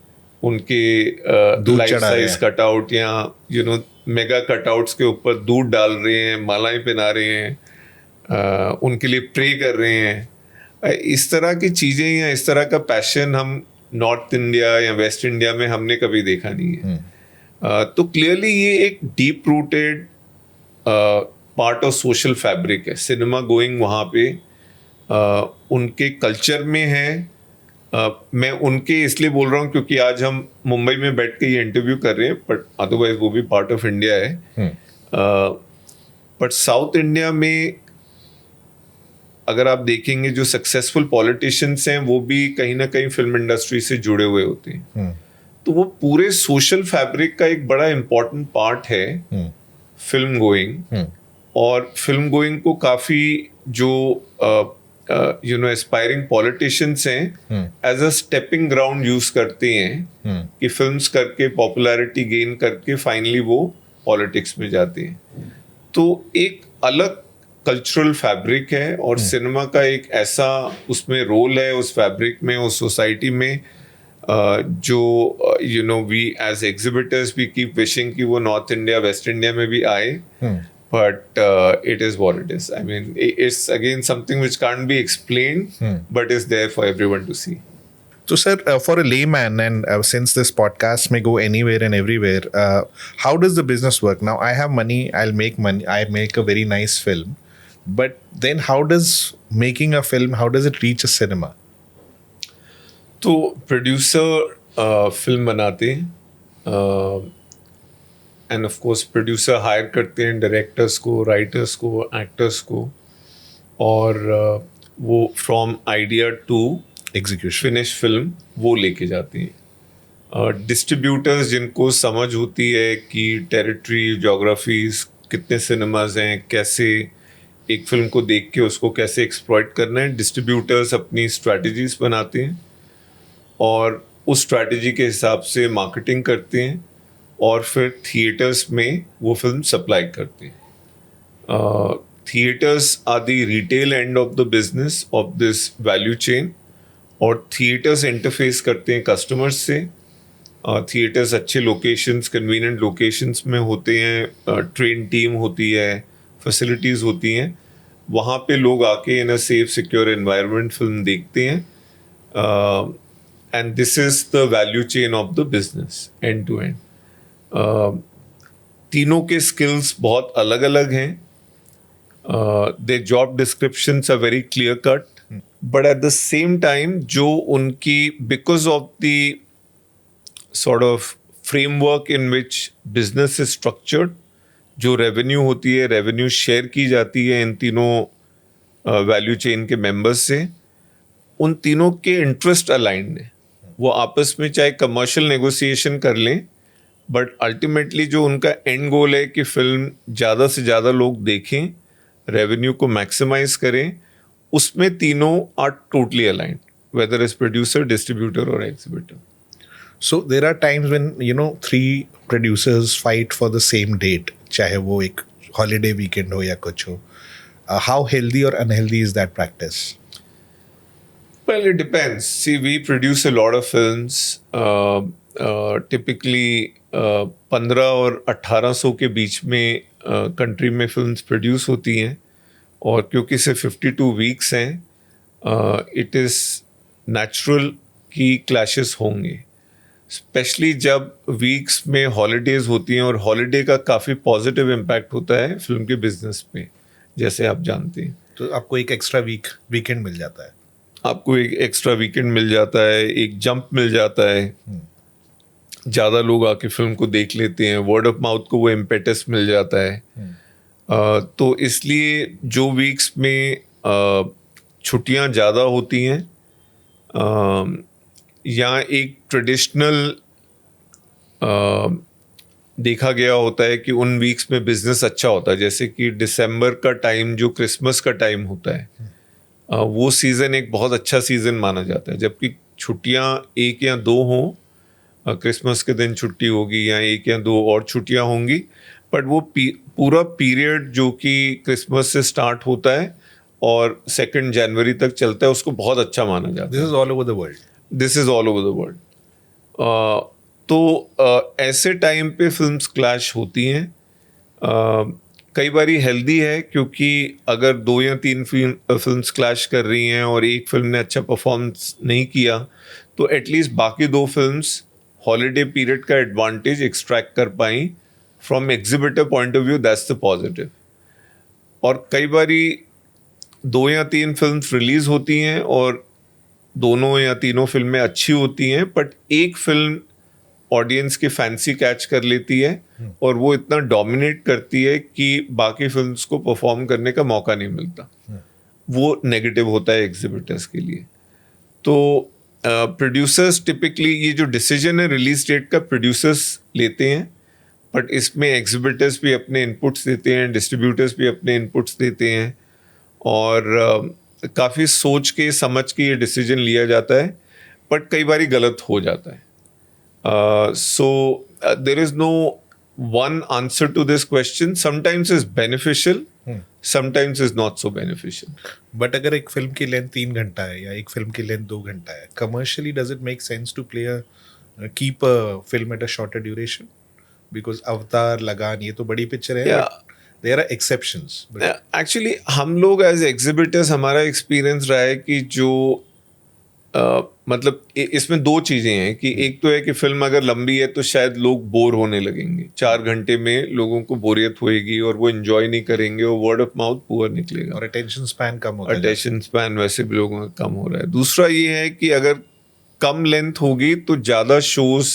A: उनके लाइफ साइज कटआउट या मेगा कटआउट्स के ऊपर दूध डाल रहे हैं, मालाएं पहना रहे हैं, उनके लिए प्रे कर रहे हैं. इस तरह की चीज़ें या इस तरह का पैशन हम नॉर्थ इंडिया या वेस्ट इंडिया में हमने कभी देखा नहीं है. तो क्लियरली ये एक deep rooted part of social fabric है. सिनेमा गोइंग वहाँ पे उनके कल्चर में है. मैं उनके इसलिए बोल रहा हूँ क्योंकि आज हम मुंबई में बैठ के ये इंटरव्यू कर रहे हैं, बट अदरवाइज वो भी पार्ट ऑफ इंडिया है. बट साउथ इंडिया में अगर आप देखेंगे जो सक्सेसफुल पॉलिटिशियंस हैं वो भी कहीं ना कहीं फिल्म इंडस्ट्री से जुड़े हुए होते हैं. तो वो पूरे सोशल फैब्रिक का एक बड़ा इम्पोर्टेंट पार्ट है फिल्म गोइंग. और फिल्म गोइंग को काफ़ी जो एस्पायरिंग पॉलिटिशियंस हैं as a stepping ground use करते हैं कि फिल्म्स करके पॉपुलैरिटी गेन करके फाइनली वो पॉलिटिक्स में जाते हैं. तो एक अलग कल्चरल फैब्रिक है और सिनेमा का एक ऐसा उसमें रोल है उस फैब्रिक में, उस सोसाइटी में, जो we as exhibitors we keep wishing कि वो नॉर्थ इंडिया वेस्ट इंडिया में भी आए. But it is what it is. I mean, it's again something which can't be explained, but is there for everyone to see.
C: So, sir, for a layman, and since this podcast may go anywhere and everywhere, how does the business work? Now, I have money, I'll make money, I make a very nice film. But then how does making a film, how does it reach a cinema?
A: तो producer film बनाते हैं, and of course producer hire करते हैं directors को, writers को, actors को, और वो from idea to
C: execution
A: finish film वो लेके जाते हैं. डिस्ट्रीब्यूटर्स जिनको समझ होती है कि टेरिटरी, जोग्राफीज, कितने सिनेमाज हैं, कैसे एक फिल्म को देख के उसको कैसे एक्सप्लॉइट करना है, डिस्ट्रीब्यूटर्स अपनी स्ट्रैटेजीज बनाते हैं और उस स्ट्रैटेजी के हिसाब से मार्केटिंग करते हैं और फिर थिएटर्स में वो फिल्म सप्लाई करते हैं. Theatres are the retail end of the business of this value chain, और थिएटर्स इंटरफेस करते हैं कस्टमर्स से. थिएटर्स अच्छे लोकेशंस, कन्वीनियंट लोकेशंस में होते हैं, ट्रेन टीम होती है, फैसिलिटीज़ होती हैं. वहाँ पे लोग आके in a safe secure environment film देखते हैं. And this is the value chain of the business end to end. तीनों के स्किल्स बहुत अलग अलग हैं. They job descriptions are very clear cut, but at the same time जो उनकी, because of the sort of framework in which business is structured, जो revenue होती है, रेवेन्यू शेयर की जाती है इन तीनों वैल्यू चेन के मेंबर्स से. उन तीनों के इंटरेस्ट अलाइंड है. वो आपस में चाहे कमर्शियल नेगोशिएशन कर लें, बट अल्टीमेटली जो उनका एंड गोल है कि फिल्म ज़्यादा से ज़्यादा लोग देखें, रेवेन्यू को मैक्सिमाइज करें, उसमें तीनों are totally aligned, whether is producer, distributor और exhibitor.
C: So there are times when, three producers fight for the same date, चाहे वो एक holiday weekend हो या कुछ हो. How healthy or unhealthy is that practice?
A: Well, it depends. See, we produce a lot of films. Typically 15 और 1800 के बीच में कंट्री में फिल्म्स प्रोड्यूस होती हैं. और क्योंकि सिर्फ 52 वीक्स हैं, इट इज़ नेचुरल कि क्लैशेस होंगे, स्पेशली जब वीक्स में हॉलीडेज होती हैं, और हॉलीडे का काफ़ी पॉजिटिव इम्पैक्ट होता है फिल्म के बिजनेस पे, जैसे आप जानते हैं।
C: तो आपको एक एक्स्ट्रा वीकेंड मिल जाता है,
A: आपको एक एक्स्ट्रा वीकेंड मिल जाता है, एक जंप मिल जाता है, ज़्यादा लोग आके फिल्म को देख लेते हैं, वर्ड ऑफ माउथ को वो इम्पेटस मिल जाता है। तो इसलिए जो वीक्स में छुट्टियां ज़्यादा होती हैं, या एक ट्रेडिशनल देखा गया होता है कि उन वीक्स में बिजनेस अच्छा होता है, जैसे कि दिसंबर का टाइम जो क्रिसमस का टाइम होता है, वो सीज़न एक बहुत अच्छा सीज़न माना जाता है, जबकि छुट्टियां एक या दो हों, क्रिसमस के दिन छुट्टी होगी या एक या दो और छुट्टियां होंगी, बट वो पूरा पीरियड जो कि क्रिसमस से स्टार्ट होता है और 2 जनवरी तक चलता है, उसको बहुत अच्छा माना जाता है।
C: This is all over the world.
A: This is all over the world. तो ऐसे टाइम पे फिल्म्स क्लैश होती हैं। कई बारी हेल्दी है, क्योंकि अगर 2 या 3 फिल्म्स क्लैश कर रही हैं और एक फिल्म ने अच्छा परफॉर्मेंस नहीं किया, तो एटलीस्ट बाकी 2 फिल्म्स हॉलीडे पीरियड का एडवांटेज एक्सट्रैक्ट कर पाई from exhibitor point of view, that's the positive. और कई बारी 2 या 3 फिल्म्स रिलीज होती हैं और दोनों या तीनों फिल्में अच्छी होती हैं, बट एक फिल्म ऑडियंस की फैंसी कैच कर लेती है और वो इतना डोमिनेट करती है कि बाकी फिल्म्स को परफॉर्म करने का मौका नहीं मिलता। वो नेगेटिव होता है एग्जिबिटर्स के लिए। तो प्रोड्यूसर्स टिपिकली, ये जो डिसीजन है रिलीज डेट का, प्रोड्यूसर्स लेते हैं, बट इसमें एग्जिबिटर्स भी अपने इनपुट्स देते हैं, डिस्ट्रीब्यूटर्स भी अपने इनपुट्स देते हैं, और काफ़ी सोच के समझ के ये डिसीजन लिया जाता है, बट कई बारी गलत हो जाता है। So there is no one answer to this question. Sometimes is beneficial, sometimes is not so beneficial.
C: But अगर एक फिल्म की लेंथ 3 घंटा है या एक फिल्म की लेंथ 2 घंटा है, commercially does it make sense to keep a film at a shorter duration? Because Avatar, Lagaan, ये तो बड़ी पिक्चर है, देयर आर एक्सेप्शंस।
A: एक्चुअली हम लोग एज एग्जिबिटर्स, हमारा एक्सपीरियंस रहा है कि जो मतलब इसमें 2 चीज़ें हैं कि एक तो है कि फिल्म अगर लंबी है तो शायद लोग बोर होने लगेंगे, 4 घंटे में लोगों को बोरियत होएगी और वो एंजॉय नहीं करेंगे, और वर्ड ऑफ माउथ पुअर निकलेगा,
C: और अटेंशन स्पैन कम होता है।
A: अटेंशन स्पैन वैसे भी लोगों का कम हो रहा है। दूसरा ये है कि अगर कम लेंथ होगी तो ज़्यादा शोज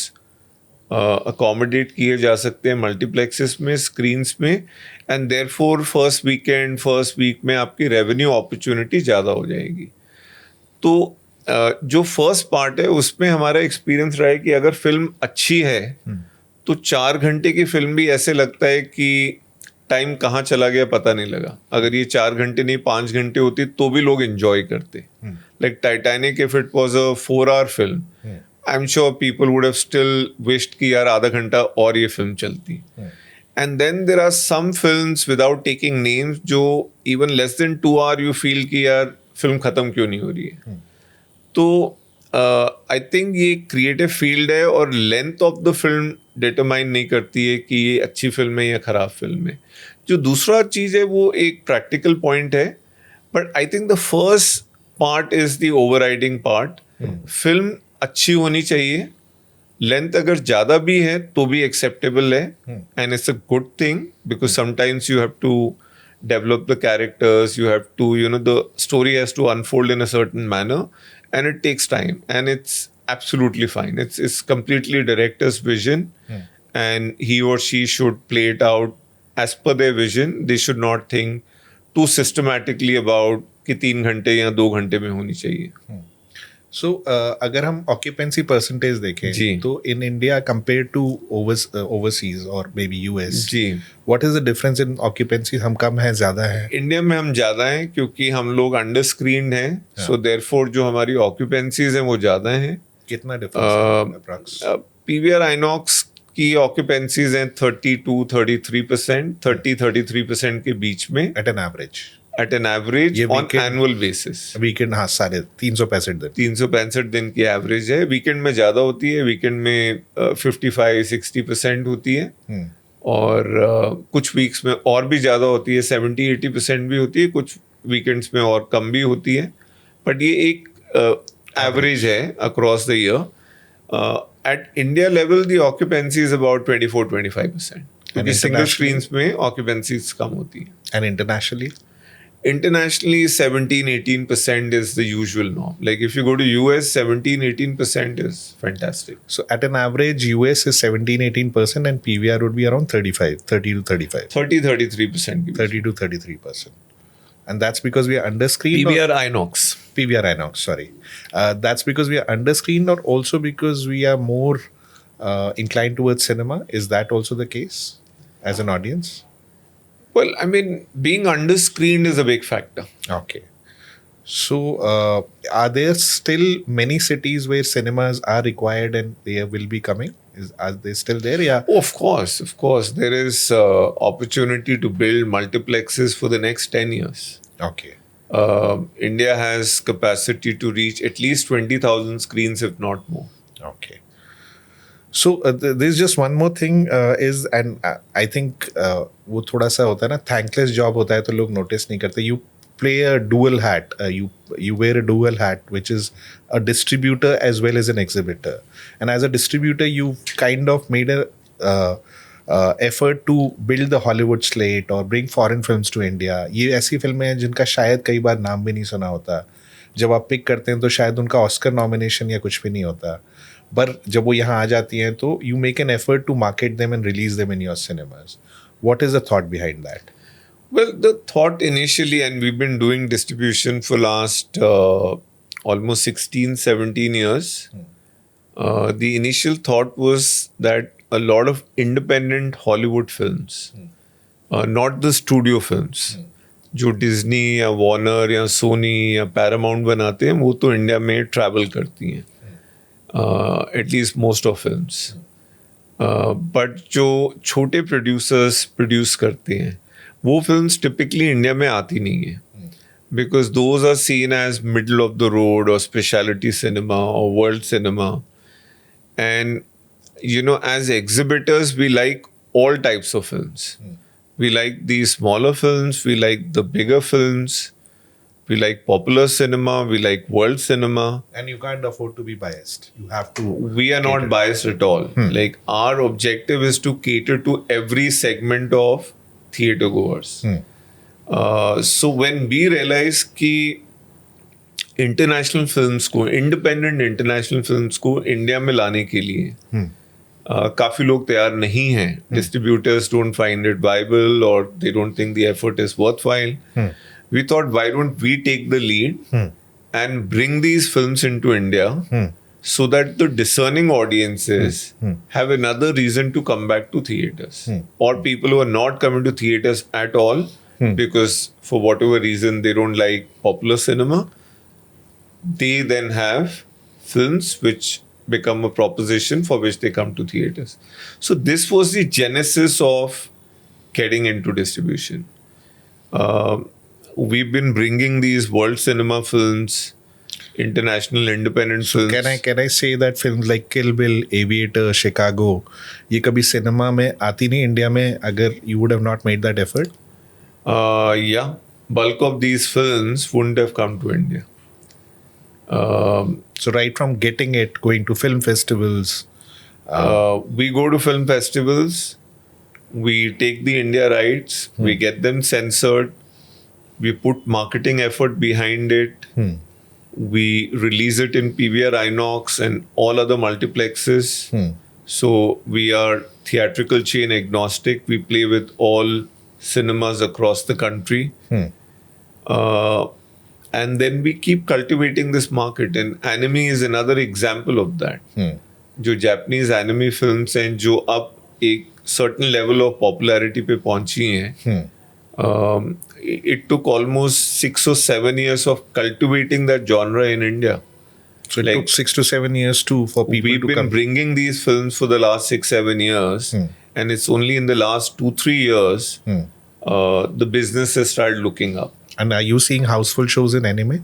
A: अकोमोडेट किए जा सकते हैं मल्टीप्लेक्सेस में, स्क्रीन्स में, एंड देयरफॉर फर्स्ट वीक में आपकी रेवेन्यू अपॉर्चुनिटी ज़्यादा हो जाएगी। तो जो फर्स्ट पार्ट है उसमें हमारा एक्सपीरियंस रहा है कि अगर फिल्म अच्छी है तो 4 घंटे की फिल्म भी ऐसे लगता है कि टाइम कहाँ चला गया पता नहीं लगा। अगर ये 4 घंटे नहीं 5 घंटे होती तो भी लोग एंजॉय करते। Like Titanic, if it was a 4-hour film, I am sure people would have still wished कि यार आधा घंटा और ये फिल्म चलती। And then there are some films, without taking names, जो even less than 2 hour you feel कि यार फिल्म खत्म क्यों नहीं हो रही है। तो आई थिंक ये क्रिएटिव फील्ड है और length of the film determine नहीं करती है कि ये अच्छी फिल्म है या ख़राब फिल्म है। जो दूसरा चीज़ है वो एक प्रैक्टिकल पॉइंट है, but I think the first part is the overriding part. Film अच्छी होनी चाहिए, लेंथ अगर ज़्यादा भी है तो भी एक्सेप्टेबल है, and it's a good thing, because sometimes you have to develop the characters, you have to, the story has to unfold in a certain manner, and it takes time, and it's absolutely fine. It's completely director's vision, and he or she should play it out as per their vision. They should not think too systematically about कि 3 घंटे या 2 घंटे में होनी चाहिए।
C: सो अगर हम occupancy percentage देखें तो in India compare to overseas और maybe US, what is the difference in occupancy? हम कम है, ज्यादा है?
A: इंडिया में हम ज्यादा हैं क्योंकि हम लोग अंडर स्क्रीन्ड हैं, सो देयरफॉर जो हमारी ऑक्यूपेंसीज हैं वो ज्यादा हैं।
C: कितना डिफरेंस?
A: पीवीआर आइनॉक्स की ऑक्यूपेंसीज हैं 32-33%, 30-33% के बीच में
C: at an average
A: on annual basis.
C: Weekend, हाँ, सारे 365
A: दिन की एवरेज है। वीकेंड में ज़्यादा होती है, वीकेंड में 55-60% होती है, और कुछ वीक्स में और भी ज़्यादा होती है, 70-80% भी होती है, कुछ वीकेंड्स में और कम भी होती है, बट ये एक एवरेज है across the year. At India level the occupancy is about 24-25%, क्योंकि सिंगल स्क्रीन्स में ऑक्यूपेंसीज कम होती है.
C: And internationally?
A: Internationally, 17-18% is the usual norm. Like if you go to US, 17-18% is fantastic.
C: So at an average, US is 17-18% and PVR would be around 30 to 35.
A: 30-33%.
C: 30 to 33%. And that's because we are underscreened?
A: PVR Inox.
C: PVR Inox, sorry. That's because we are underscreened or also because we are more inclined towards cinema? Is that also the case as an audience?
A: Well, I mean, being underscreened is a big factor.
C: Okay. So, are there still many cities where cinemas are required and they will be coming? Are they still there? Yeah.
A: Oh, of course. There is opportunity to build multiplexes for the next 10 years.
C: Okay.
A: India has capacity to reach at least 20,000 screens, if not more.
C: Okay. So there's just one more thing and I think वो थोड़ा सा होता है ना, thankless job होता है तो लोग notice नहीं करते. You play a dual hat. You wear a dual hat, which is a distributor as well as an exhibitor. And as a distributor, you've kind of made a effort to build the Hollywood slate or bring foreign films to India. ये ऐसी फिल्में हैं जिनका शायद कई बार नाम भी नहीं सुना होता. जब आप पिक करते हैं तो शायद उनका ऑस्कर नॉमिनेशन या कुछ भी नहीं होता. पर जब वो यहाँ आ जाती हैं तो you make an effort to market them and release them in your cinemas. What is the thought behind that?
A: Well, the thought initially, and we've been doing distribution for last almost 16-17 years. The initial thought was that a lot of independent Hollywood films, not the studio films, जो Disney या Warner या सोनी या Paramount बनाते हैं, वो तो India में travel करती हैं, at least most of films. But जो छोटे प्रोड्यूसर्स प्रोड्यूस करते हैं वो फिल्म्स टिपिकली इंडिया में आती नहीं है, because those are seen as middle of the road or specialty cinema or world cinema. And you know, as exhibitors we like all types of films. We like these smaller films, we like the bigger films, we like popular cinema, we like world cinema.
C: And you can't afford to be biased. You have to.
A: We are not biased at all. Like our objective is to cater to every segment of theatre goers. So when we realize कि international films को, independent international films को India में लाने के लिए काफी लोग तैयार नहीं हैं. Distributors don't find it viable or they don't think the effort is worthwhile. We thought, why don't we take the lead and bring these films into India so that the discerning audiences have another reason to come back to theatres. Or people who are not coming to theatres at all because for whatever reason they don't like popular cinema, they then have films which become a proposition for which they come to theatres. So this was the genesis of getting into distribution. We've been bringing these world cinema films, international independent films.
C: Can I say that films like Kill Bill, Aviator, Chicago, ये कभी cinema में आती नहीं India में अगर you would have not made that effort?
A: Yeah, bulk of these films wouldn't have come to India.
C: So right from getting it, going to film festivals.
A: We go to film festivals, we take the India rights, we get them censored, we put marketing effort behind it, we release it in PVR Inox and all other multiplexes. So we are theatrical chain agnostic, we play with all cinemas across the country. And then we keep cultivating this market, and anime is another example of that. जो Japanese anime films हैं जो अब एक certain level of popularity पे पहुंची हैं, it took almost 6 or 7 years of cultivating that genre in India.
C: So it took 6 to 7 years for people to come.
A: We've been bringing these films for the last 6-7 years, and it's only in the last 2-3 years the business has started looking up.
C: And are you seeing houseful shows in anime?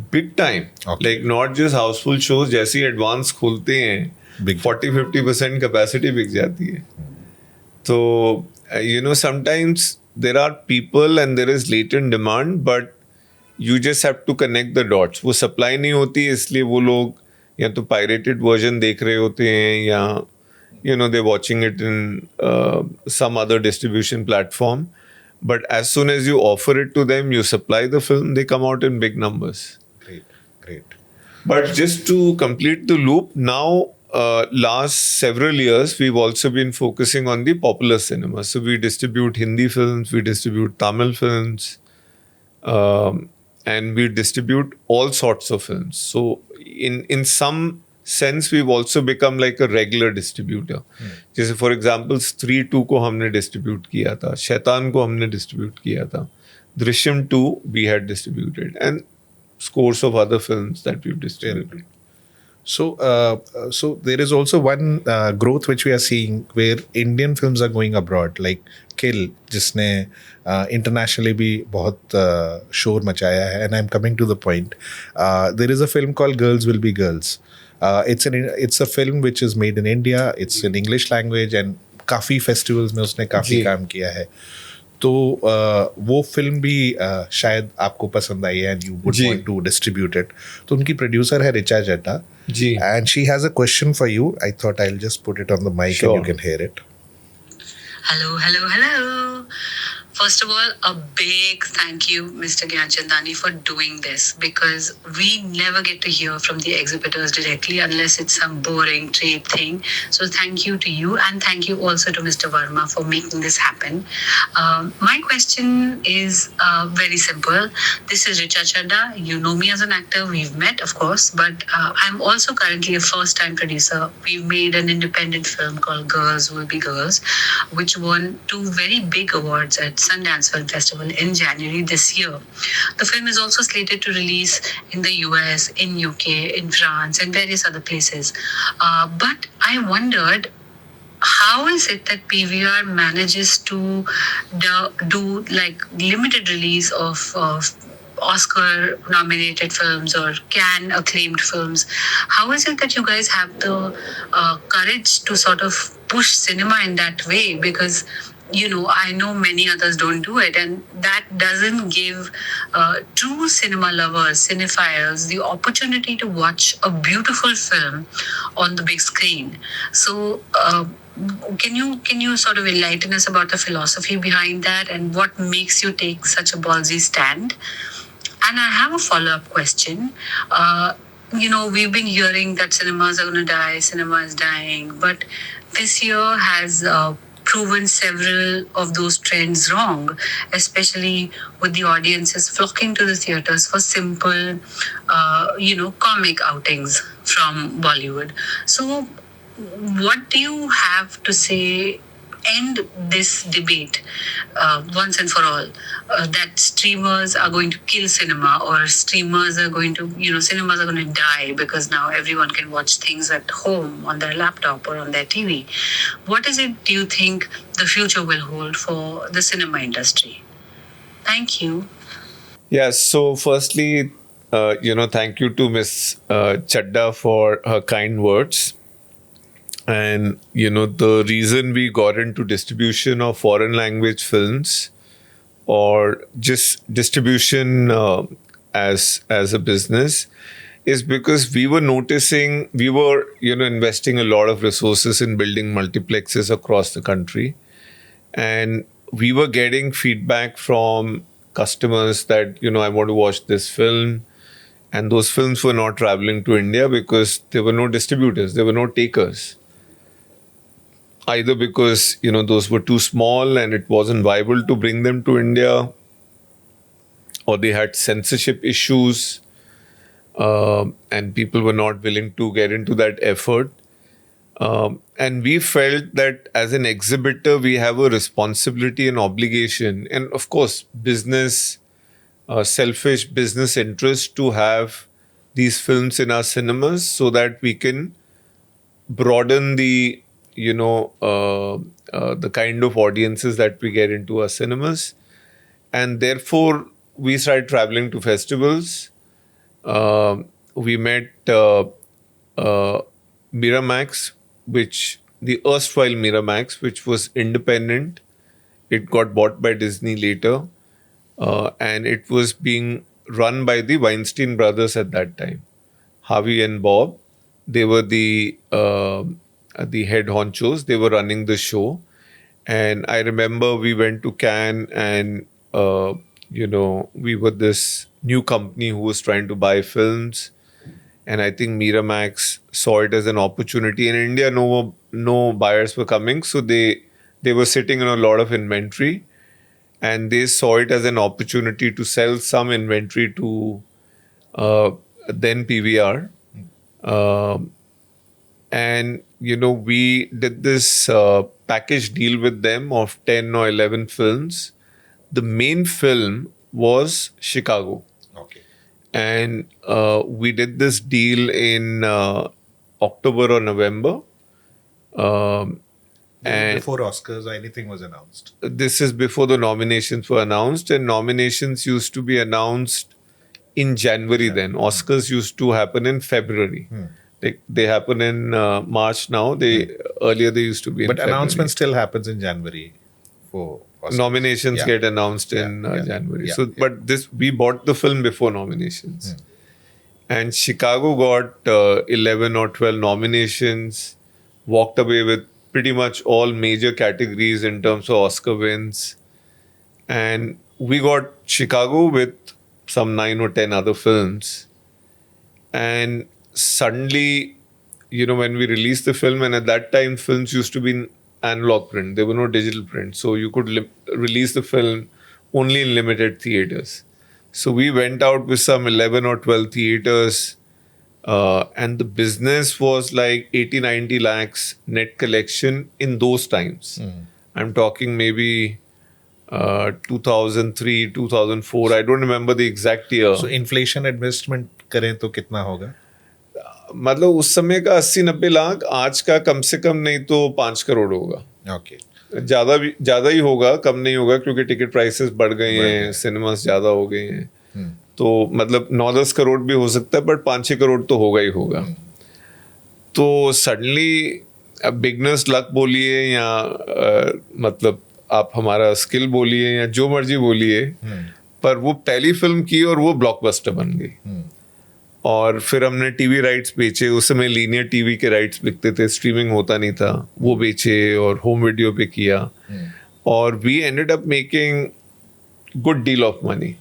A: Big time.
C: Okay.
A: Like not just houseful shows, जैसे advance खुलते हैं 40-50% capacity बिक जाती है. So, sometimes there are people and there is latent demand, but you just have to connect the dots. वो supply नहीं होती इसलिए वो लोग या तो pirated version देख रहे होते हैं या they're watching it in some other distribution platform. But as soon as you offer it to them, you supply the film, they come out in big numbers.
C: Great, great.
A: But just to complete the loop, now last several years, we've also been focusing on the popular cinema. So we distribute Hindi films, we distribute Tamil films, and we distribute all sorts of films. So in some sense, we've also become like a regular distributor. जैसे for example, Stree 2 को हमने distribute किया था, शैतान को हमने distribute किया था, Drishyam 2 we had distributed, and scores of other films that we've distributed.
C: So there is also one growth which we are seeing where Indian films are going abroad, like Kill, जिसने internationally भी बहुत शोर मचाया है. And I'm coming to the point. There is a film called Girls Will Be Girls. It's a film which is made in India. It's in English language and काफ़ी festivals में उसने काफ़ी काम किया है. तो वो फिल्म भी शायद आपको पसंद आई है and you would want to distribute it. तो उनकी प्रोड्यूसर है Richa Chadha
A: ji,
C: and she has a question for you. I thought I will just put it on the mic and you can hear it.
B: Hello. First of all, a big thank you, Mr. Gianchandani, for doing this, because we never get to hear from the exhibitors directly unless it's some boring trade thing. So thank you to you, and thank you also to Mr. Verma for making this happen. My question is very simple. This is Richa Chadda. You know me as an actor. We've met, of course, but I'm also currently a first-time producer. We've made an independent film called Girls Will Be Girls, which won 2 very big awards at Sundance Film Festival in January this year. The film is also slated to release in the US, in UK, in France, and various other places. But I wondered, how is it that PVR manages to do like limited release of Oscar-nominated films or Cannes-acclaimed films? How is it that you guys have the courage to sort of push cinema in that way? Because I know many others don't do it, and that doesn't give true cinema lovers, cinephiles, the opportunity to watch a beautiful film on the big screen. So, can you sort of enlighten us about the philosophy behind that and what makes you take such a ballsy stand? And I have a follow-up question. We've been hearing that cinemas are going to die, cinema is dying, but this year has proven several of those trends wrong, especially with the audiences flocking to the theaters for simple, comic outings from Bollywood. So, what do you have to say? End this debate once and for all, that streamers are going to kill cinema, or streamers are going to, cinemas are going to die because now everyone can watch things at home on their laptop or on their TV. What is it do you think the future will hold for the cinema industry? Thank you.
A: Yeah, so firstly, thank you to Miss Chadda for her kind words. And, the reason we got into distribution of foreign language films or just distribution as a business is because we were noticing, we were, investing a lot of resources in building multiplexes across the country. And we were getting feedback from customers that, I want to watch this film. And those films were not traveling to India because there were no distributors, there were no takers. Either because, those were too small and it wasn't viable to bring them to India, or they had censorship issues, and people were not willing to get into that effort. And we felt that as an exhibitor, we have a responsibility and obligation, and of course, selfish business interest to have these films in our cinemas so that we can broaden the the kind of audiences that we get into our cinemas. And therefore, we started traveling to festivals. We met Miramax, which the erstwhile Miramax, which was independent. It got bought by Disney later, and it was being run by the Weinstein brothers at that time. Harvey and Bob, they were the head honchos. They were running the show, and I remember we went to Cannes, and we were this new company who was trying to buy films, and I think Miramax saw it as an opportunity. In India, no buyers were coming, so they were sitting on a lot of inventory, and they saw it as an opportunity to sell some inventory to then PVR. And, we did this package deal with them of 10 or 11 films. The main film was Chicago.
C: Okay.
A: And we did this deal in October or November. And
C: before Oscars or anything was announced.
A: This is before the nominations were announced, and nominations used to be announced in January then. Oscars used to happen in February. They happen in March now. Earlier they used to be in February.
C: But announcement still happens in January for Oscars.
A: Nominations get announced in January. But we bought the film before nominations. And Chicago got 11 or 12 nominations, walked away with pretty much all major categories in terms of Oscar wins. And we got Chicago with some 9 or 10 other films. And suddenly, when we released the film, and at that time, films used to be in analog print. There were no digital print. So you could release the film only in limited theaters. So we went out with some 11 or 12 theaters, and the business was like 80-90 lakhs net collection in those times. I'm talking maybe 2003, 2004. I don't remember the exact year.
C: So inflation adjustment करें तो कितना होगा?
A: मतलब उस समय का 80-90 लाख, आज का कम से कम नहीं तो 5 करोड़ होगा.
C: Okay.
A: ज्यादा ही होगा, कम नहीं होगा, क्योंकि टिकट प्राइसेस बढ़ गए हैं, सिनेमास ज्यादा हो गए हैं. तो मतलब 9-10 करोड़ भी हो सकता है, बट 5-6 करोड़ तो होगा ही होगा. तो सडनली बिगनर्स लक बोलिए या मतलब आप हमारा स्किल बोलिए या जो मर्जी बोलिए, पर वो पहली फिल्म की और वो ब्लॉकबस्टर बन गई. और फिर हमने टीवी राइट्स बेचे. उस समय लीनियर टीवी के राइट्स बिकते थे, स्ट्रीमिंग होता नहीं था, वो बेचे और होम वीडियो पे किया. और we ended up making good deal of money.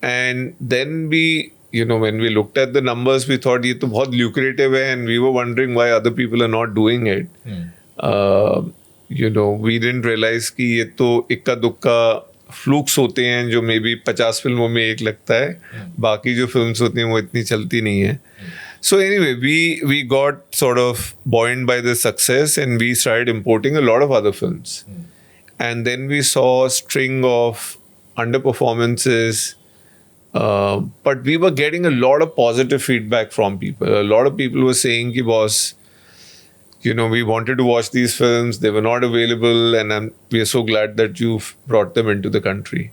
A: And then we when we looked at the numbers, we thought ये तो बहुत lucrative है, and we were wondering why other people are not doing it. We didn't realize कि ये तो इक्का दुक्का flukes होते हैं जो मे बी 50 फिल्मों में एक लगता है, बाकी जो फिल्म्स होती हैं वो इतनी चलती नहीं है. So anyway, we got sort of buoyed by the success, and we started importing a lot of other films. And then we saw a string of underperformances. But we were getting a lot of positive feedback from people. A lot of people were saying, "Ki boss, we wanted to watch these films. They were not available, and we are so glad that you've brought them into the country."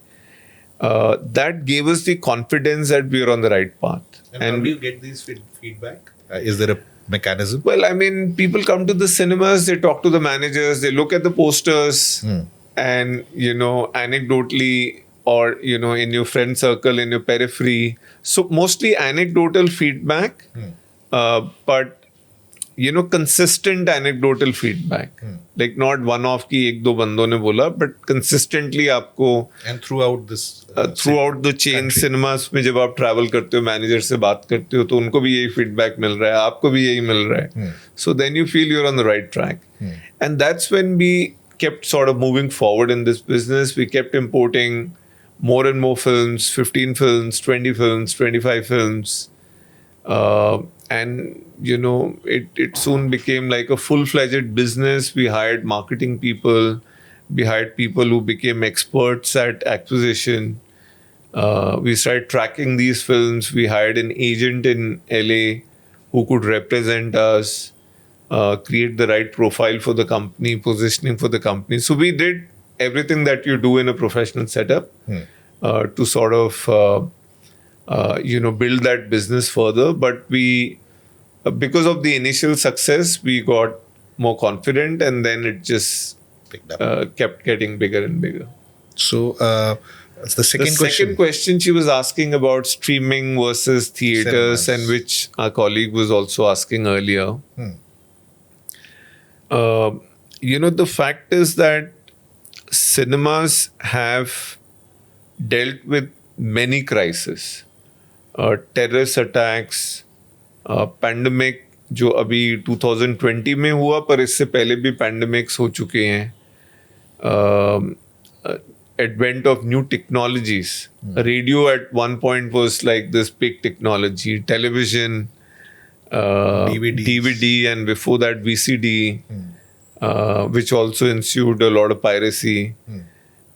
A: That gave us the confidence that we are on the right path.
C: And how do you get these feedback? Is there a mechanism?
A: Well, I mean, people come to the cinemas, they talk to the managers, they look at the posters, and anecdotally, or in your friend circle, in your periphery. So mostly anecdotal feedback, but consistent anecdotal feedback. Like not one-off की एक दो बंदों ने बोला, but consistently आपको
C: and throughout this
A: throughout the chain cinemas में जब आप travel करते हो, मैनेजर से बात करते हो, तो उनको भी यही feedback मिल रहा है, आपको भी यही मिल रहा है. So then you feel you're on the right track. And that's when we kept sort of moving forward in this business. We kept importing more and more films, 15 films, 20 films, 25 films. And, it soon became like a full-fledged business. We hired marketing people. We hired people who became experts at acquisition. We started tracking these films. We hired an agent in LA who could represent us, create the right profile for the company, positioning for the company. So we did everything that you do in a professional setup to sort of, build that business further. But we, because of the initial success, we got more confident, and then it just
C: Picked up.
A: kept getting bigger and bigger.
C: So the second
A: Second question she was asking about streaming versus theaters,
C: Cinemas.
A: and which our colleague was also asking earlier. The fact is that cinemas have dealt with many crises. Terrorist attacks, pandemic जो अभी 2020 में हुआ, पर इससे पहले भी pandemics हो चुके हैं. Advent of new technologies. Radio at one point was like this big technology. Television, DVD, and before that VCD, which also ensued a lot of piracy.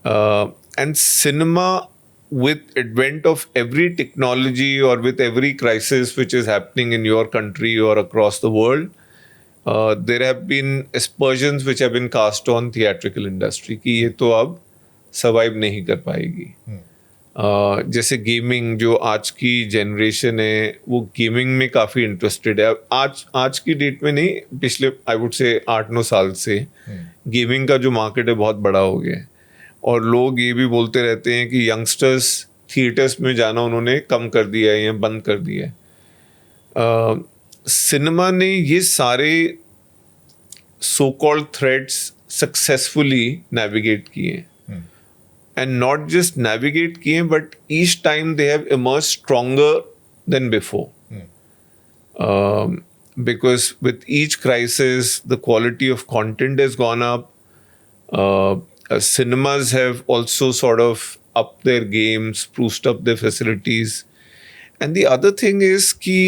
A: And cinema, with advent of every technology or with every crisis which is happening in your country or across the world, there have been aspersions which have been cast on theatrical industry कि ये तो अब survive नहीं कर पाएगी. जैसे gaming, जो आज की जनरेशन है वो गेमिंग में काफ़ी इंटरेस्टेड है. आज की डेट में नहीं, पिछले आई वुड से 8-9 साल से गेमिंग का जो मार्केट है बहुत बड़ा हो गया है. और लोग ये भी बोलते रहते हैं कि यंगस्टर्स थिएटर्स में जाना उन्होंने कम कर दिया है या बंद कर दिया है. सिनेमा ने ये सारे so called threads successfully navigate किए हैं. And not just navigate kiye, but each time they have emerged stronger than before. Because with each crisis, the quality of content has gone up. Cinemas have also sort of upped their game, spruced up their facilities. And the other thing is कि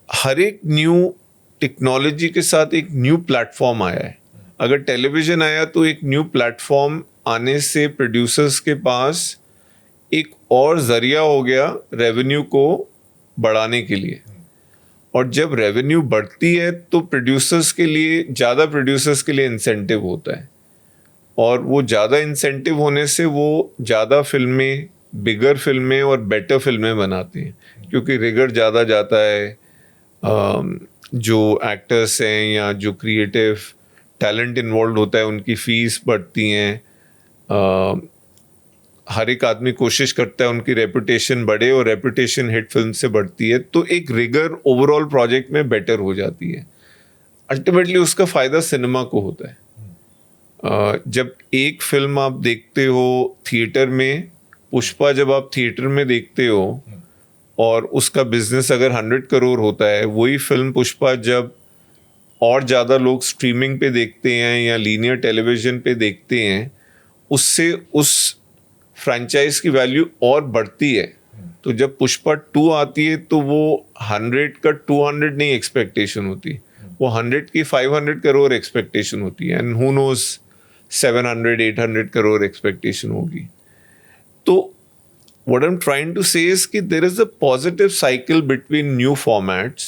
A: हर एक new technology के साथ एक new platform आया है. अगर television आया तो एक न्यू प्लेटफॉर्म आने से प्रोड्यूसर्स के पास एक और जरिया हो गया रेवेन्यू को बढ़ाने के लिए. और जब रेवेन्यू बढ़ती है तो प्रोड्यूसर्स के लिए, ज़्यादा प्रोड्यूसर्स के लिए इंसेंटिव होता है. और वो ज़्यादा इंसेंटिव होने से वो ज़्यादा फिल्में, बिगर फिल्में और बेटर फिल्में बनाते हैं, क्योंकि रिगर ज़्यादा जाता है. जो एक्टर्स हैं या जो क्रिएटिव टैलेंट इन्वॉल्व होता है उनकी फीस बढ़ती हैं. हर एक आदमी कोशिश करता है उनकी रेपुटेशन बढ़े, और रेपुटेशन हिट फिल्म से बढ़ती है तो एक रिगर ओवरऑल प्रोजेक्ट में बेटर हो जाती है. अल्टीमेटली उसका फ़ायदा सिनेमा को होता है. जब एक फिल्म आप देखते हो थिएटर में, पुष्पा जब आप थिएटर में देखते हो और उसका बिजनेस अगर 100 करोड़ होता है, वही फिल्म पुष्पा जब और ज़्यादा लोग स्ट्रीमिंग पे देखते हैं या लीनियर टेलीविज़न पे देखते हैं, उससे उस फ्रेंचाइज की वैल्यू और बढ़ती है. तो जब पुष्पा 2 आती है तो वो 100 का 200 नहीं एक्सपेक्टेशन होती, वो 100 की 500 करोड़ एक्सपेक्टेशन होती है. And who knows 700-800 crore expectation होगी. तो what I'm trying to say is that there is a positive cycle between new formats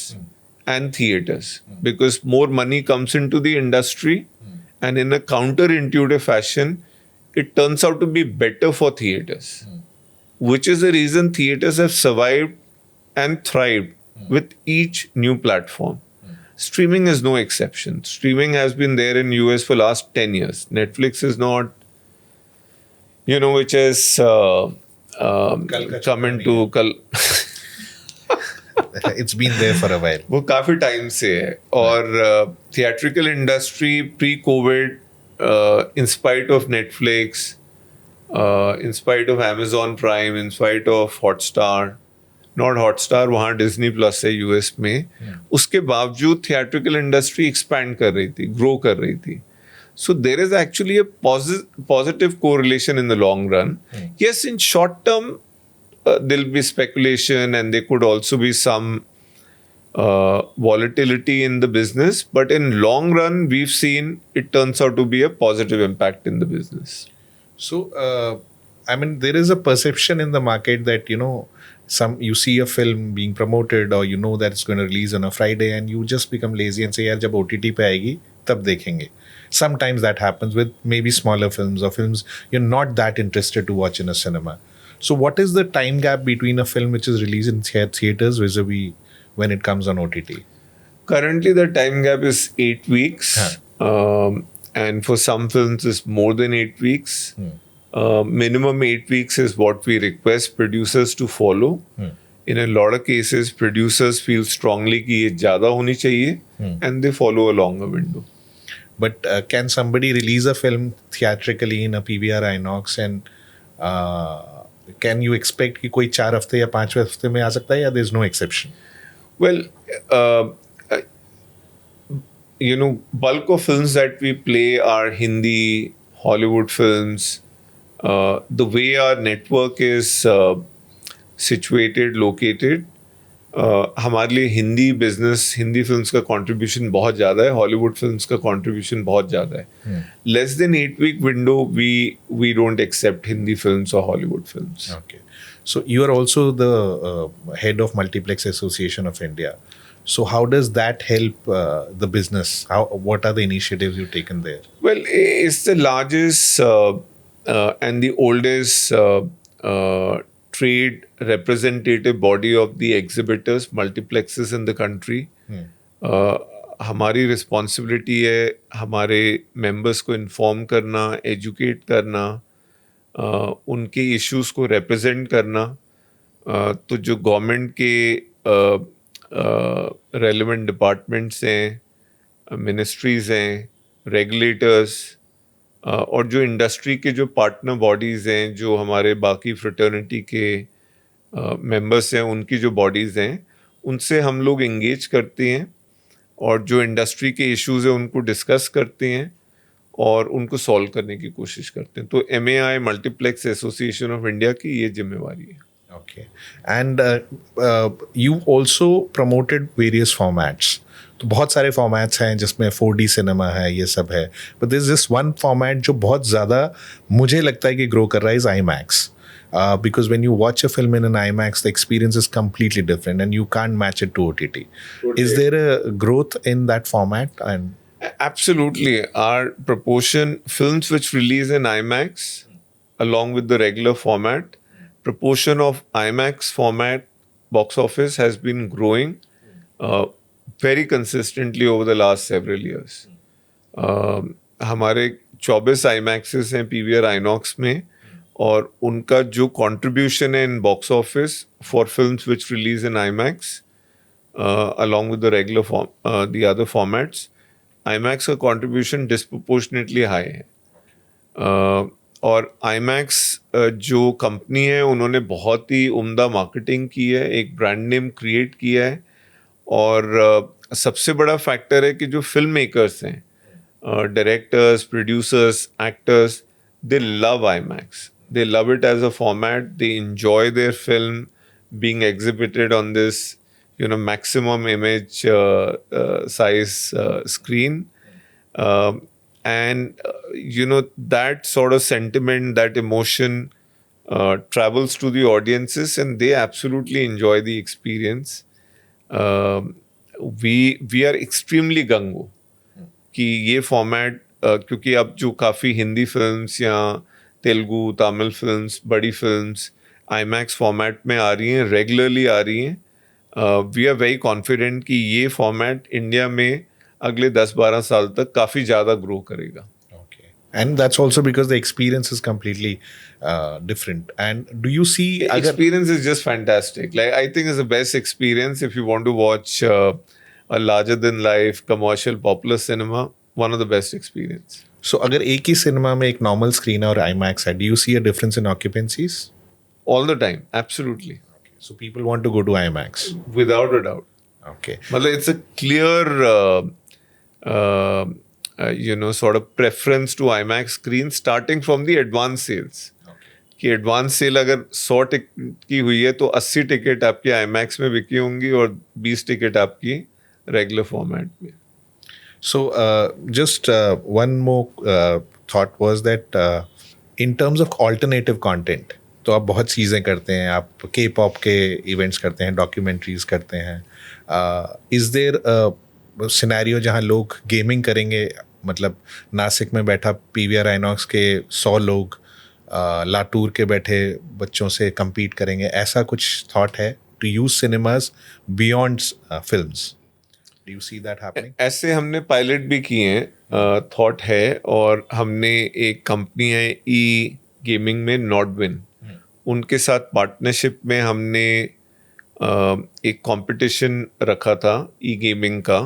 A: and theaters, because more money comes into the industry, and in a counterintuitive fashion, it turns out to be better for theaters, which is the reason theaters have survived and thrived with each new platform. Streaming is no exception. Streaming has been there in US for last 10 years. Netflix is not, which has come into
C: It's been there for a while.
A: वो काफ़ी time से है. और theatrical industry pre Covid, in spite of Netflix, in spite of Amazon Prime, in spite of Hotstar, वहाँ Disney Plus है US में, उसके बावजूद थिएट्रिकल इंडस्ट्री एक्सपैंड कर रही थी, ग्रो कर रही थी. So there is actually a positive correlation in the long run. Yes, in short term, there'll be speculation and there could also be some volatility in the business. But in long run, we've seen it turns out to be a positive impact in the business.
C: So, there is a perception in the market that, you see a film being promoted or you know that it's going to release on a Friday and you just become lazy and say, यार जब OTT पे आएगी तब देखेंगे. Sometimes that happens with maybe smaller films or films you're not that interested to watch in a cinema. So what is the time gap between a film which is released in theaters vis-a-vis when it comes on OTT?
A: Currently, the time gap is 8 weeks, and for some films, it's more than 8 weeks. Minimum 8 weeks is what we request producers to follow. In a lot of cases, producers feel strongly कि ये ज़्यादा होनी चाहिए, and they follow a longer window.
C: But can somebody release a film theatrically in a PVR Inox and can you expect कि कोई 4 हफ्ते या 5 हफ्ते में आ सकता है या there is no exception?
A: Well, bulk of films that we play are Hindi, Hollywood films. The way our network is situated, located, हमारे लिए हिंदी बिजनेस, हिंदी फिल्म्स का कंट्रीब्यूशन बहुत ज़्यादा है, हॉलीवुड फिल्म्स का कंट्रीब्यूशन बहुत ज़्यादा है. Less than 8 week window we don't accept Hindi films or Hollywood films.
C: Okay. So you are also the head of Multiplex Association of India. So how does that help the business? What are the initiatives you've taken there?
A: Well, it's the largest and the oldest trade representative body of the exhibitors, multiplexes in the country. हमारी responsibility है हमारे members को inform करना, educate करना, उनके issues को represent करना. तो जो गवर्नमेंट के रेलेवेंट डिपार्टमेंट्स हैं, मिनिस्ट्रीज हैं, रेगुलेटर्स, और जो इंडस्ट्री के जो पार्टनर बॉडीज़ हैं, जो हमारे बाकी फ्रेटर्निटी के मेंबर्स हैं, उनकी जो बॉडीज़ हैं, उनसे हम लोग इंगेज करते हैं और जो इंडस्ट्री के इश्यूज़ हैं उनको डिस्कस करते हैं और उनको सॉल्व करने की कोशिश करते हैं. तो MAI multiplex association of India की ये जिम्मेवारी है.
C: Okay. And you also promoted various formats. तो बहुत सारे फॉर्मेट्स हैं जिसमें 4D सिनेमा है, ये सब है. But this this one format जो बहुत ज़्यादा मुझे लगता है कि ग्रो कर रहा है, is IMAX. Because when you watch a film in an IMAX, the experience is completely different and you can't match it to OTT. Is there a growth in that format? And
A: absolutely. Our proportion, films which release in IMAX along with the regular format, proportion of IMAX format box office has been growing very consistently over the last several years. हमारे 24 IMAXs हैं PVR Inox में, और उनका जो contribution है in box office for films which release in IMAX along with the regular the other formats, IMAX का contribution disproportionately high है. और IMAX जो कंपनी है उन्होंने बहुत ही उम्दा मार्केटिंग की है, एक ब्रांड नेम क्रिएट किया है, और सबसे बड़ा फैक्टर है कि जो फिल्म मेकर्स हैं, directors, producers, actors, they love IMAX. They love it as a format. They enjoy their film being exhibited on this, maximum image size screen. And that sort of sentiment, that emotion travels to the audiences and they absolutely enjoy the experience. We are extremely gung-ho कि ये format, क्योंकि अब जो काफ़ी Hindi films या Telugu, Tamil films, बड़ी films IMAX format में आ रही हैं, रेगुलरली आ रही हैं. वी आर वेरी कॉन्फिडेंट कि ये फॉर्मेट इंडिया में अगले 10-12 साल तक काफ़ी ज़्यादा ग्रो करेगा.
C: Okay. And that's also because the experience is completely different. And do you see...
A: The experience is just fantastic. Like, I think it's the best experience if you want to watch a larger-than-life, commercial, popular cinema. One of the best experience.
C: So, अगर एक ही cinema में एक normal screen है और IMAX है, do you see a difference in occupancies?
A: All the time, absolutely.
C: Okay. So people want to go to IMAX?
A: Without a doubt.
C: Okay.
A: But it's a clear, sort of preference to IMAX screen starting from the advance sales. कि advance cell अगर 100 ticket की हुई है तो 80 ticket आपकी IMAX में बिकी होंगी और 20 टिकट आपकी रेगुलर फॉर्मेट में.
C: So just one more thought was that in terms of alternative content, तो आप बहुत चीज़ें करते हैं, आप K-pop के इवेंट्स करते हैं, डॉक्यूमेंट्रीज करते हैं. Is there a scenario जहाँ लोग गेमिंग करेंगे, मतलब नासिक में बैठा PVR Inox के 100 लोग लातूर के बैठे बच्चों से compete करेंगे, ऐसा कुछ thought है to use cinemas beyond films? Do you see that happening?
A: ऐसे हमने पायलट भी किए हैं, थॉट है, और हमने एक कंपनी है ई गेमिंग में नॉटविन, उनके साथ पार्टनरशिप में हमने एक कंपटीशन रखा था ई गेमिंग का.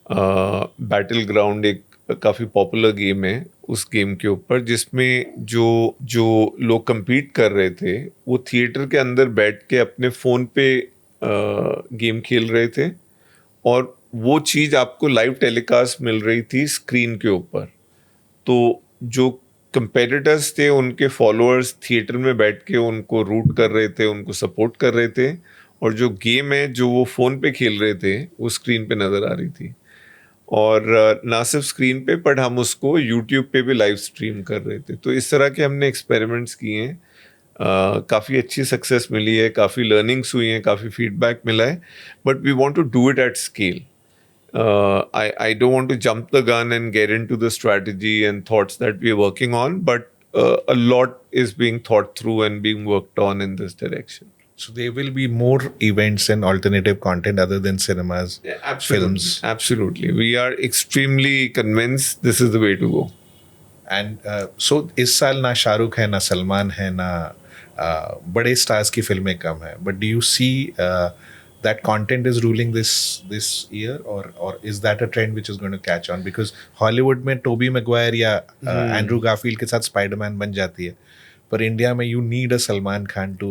A: बैटल ग्राउंड एक काफ़ी पॉपुलर गेम है उस गेम के ऊपर, जिसमें जो लोग compete कर रहे थे वो थिएटर के अंदर बैठ के अपने फ़ोन पे गेम खेल रहे थे, और वो चीज़ आपको लाइव टेलीकास्ट मिल रही थी स्क्रीन के ऊपर. तो जो कंपेटिटर्स थे उनके फॉलोअर्स थिएटर में बैठ के उनको रूट कर रहे थे, उनको सपोर्ट कर रहे थे, और जो गेम है जो वो फ़ोन पे खेल रहे थे वो स्क्रीन पे नज़र आ रही थी. और ना सिर्फ स्क्रीन पे, बट हम उसको यूट्यूब पे भी लाइव स्ट्रीम कर रहे थे. तो इस तरह के हमने एक्सपेरिमेंट्स किए हैं. काफ़ी अच्छी सक्सेस मिली है, काफ़ी लर्निंग्स हुई हैं, काफ़ी फीडबैक मिला है, but we want to do it at scale. I don't want to jump the gun and get into the strategy and thoughts that we are working on, but a lot is being thought through and being worked on in this direction.
C: So there will be more events and alternative content other than cinemas, films.
A: Absolutely. We are extremely convinced this is the way to go.
C: And so इस साल ना शाहरुख है, ना सलमान है, ना बड़े stars की फिल्में कम है. But do you see that content is ruling this year, or is that a trend which is going to catch on? Because Hollywood में टोबी मैगवायर या एंड्रू गारफील्ड के साथ स्पाइडरमैन बन जाती है, पर इंडिया में you need a Salman Khan to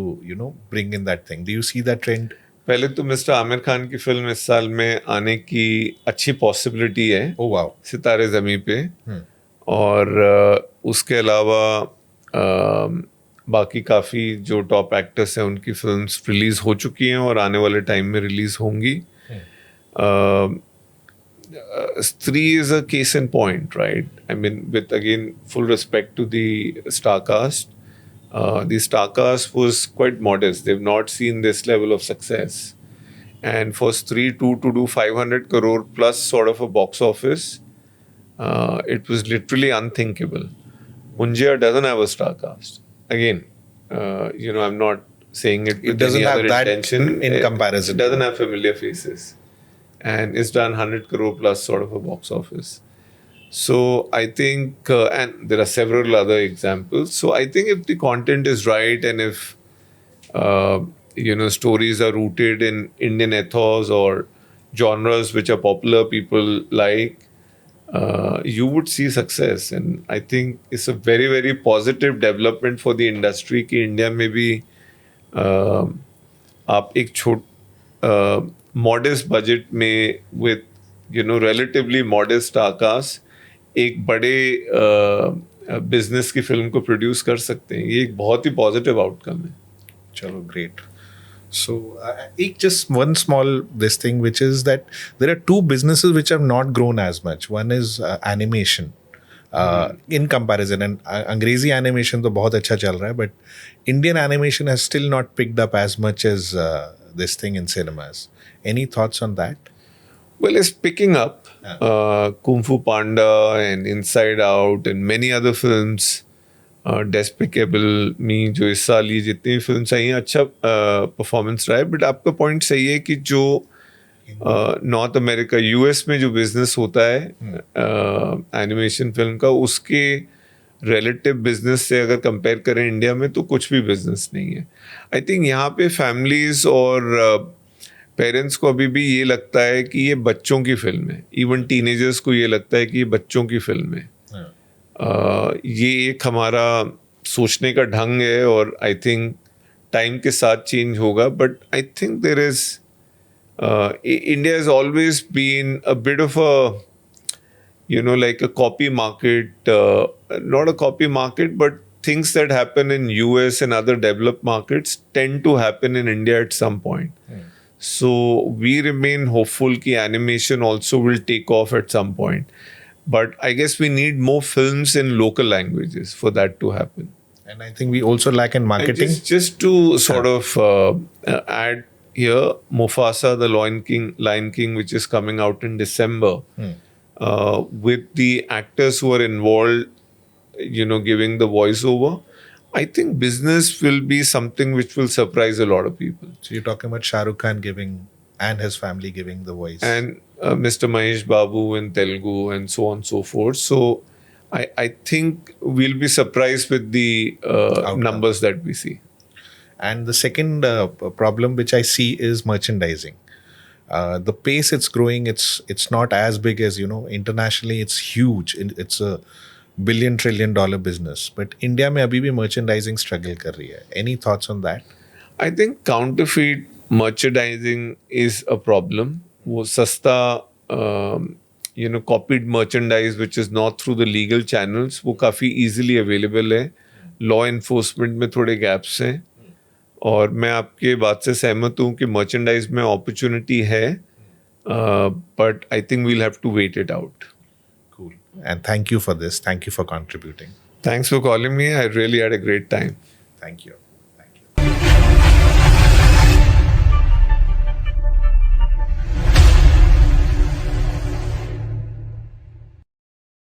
C: bring in that thing. Do you see that trend?
A: पहले तो मिस्टर आमिर खान की फिल्म इस साल में आने की अच्छी पॉसिबिलिटी है.
C: Oh wow.
A: सितारे ज़मीं पे. और उसके अलावा बाकी काफ़ी जो टॉप एक्टर्स हैं उनकी फिल्म्स रिलीज़ हो चुकी हैं और आने वाले टाइम में रिलीज़ होंगी. Stree is a case in point, right? I mean, with again full respect to the star cast, the star cast was quite modest. They've not seen this level of success. And for Stree 2 to do 500 crore plus sort of a box office, it was literally unthinkable. Munjia doesn't have a star cast. Again, I'm not saying it with
C: doesn't
A: any
C: have
A: other
C: that
A: intention.
C: in comparison.
A: It doesn't have familiar faces. And it's done 100 crore plus sort of a box office. So I think, and there are several other examples. So I think if the content is right, and if stories are rooted in Indian ethos or genres which are popular, people like, you would see success. And I think it's a very, very positive development for the industry कि India में भी आप एक modest budget में with relatively modest star cast एक बड़े business की film को प्रोड्यूस कर सकते हैं. ये एक बहुत ही पॉजिटिव आउटकम है.
C: चलो, great. So, just one small this thing, which is that there are two businesses which have not grown as much. One is animation, in comparison, and अंग्रेजी animation तो बहुत अच्छा चल रहा है, but Indian animation has still not picked up as much as this thing in cinemas. Any thoughts on that?
A: Well, it's picking up. Kung Fu Panda and Inside Out and many other films, Despicable Me, जो इस साल ये जितनी films आई हैं, अच्छा performance रहा है. But आपका पॉइंट सही है कि जो नॉर्थ अमेरिका, यूएस में जो बिजनेस होता है एनिमेशन फिल्म का, उसके रिलेटिव बिजनेस से अगर कंपेयर करें इंडिया में, तो कुछ भी बिजनेस नहीं है. आई थिंक यहाँ पे फैमिलीज और पेरेंट्स को अभी भी ये लगता है कि ये बच्चों की फिल्म है. इवन टीनेजर्स को ये लगता है कि ये बच्चों की फिल्म है. ये एक हमारा सोचने का ढंग है, और आई थिंक टाइम के साथ चेंज होगा. But I think there is India has always been a bit of a like a copy market, not a copy market, but things that happen in US and other developed markets tend to happen in India at some point. So we remain hopeful कि animation also will take off at some point. But I guess we need more films in local languages for that to happen.
C: And I think we also lack in marketing.
A: Just to sort of add here, Mufasa, the Lion King, which is coming out in December, with the actors who are involved, giving the voiceover, I think business will be something which will surprise a lot of people.
C: So you're talking about Shah Rukh Khan giving, and his family giving the voice.
A: And Mr. Mahesh Babu in Telugu and so on and so forth. So I think we'll be surprised with the numbers that we see.
C: And the second problem which I see is merchandising. The pace it's growing, it's not as big as, internationally it's huge. It's a billion trillion dollar business. But India में अभी भी merchandising struggle कर रही है. Any thoughts on that?
A: I think counterfeit merchandising is a problem. वो सस्ता copied merchandise which is not through the legal channels वो काफ़ी easily available है. Law enforcement में थोड़े gaps हैं. और मैं आपके बात से सहमत हूँ कि merchandise में opportunity है, but I think we'll have to wait it out.
C: Cool. And thank you for this. Thank you for contributing.
A: Thanks for calling me. I really had a great time.
C: Thank you.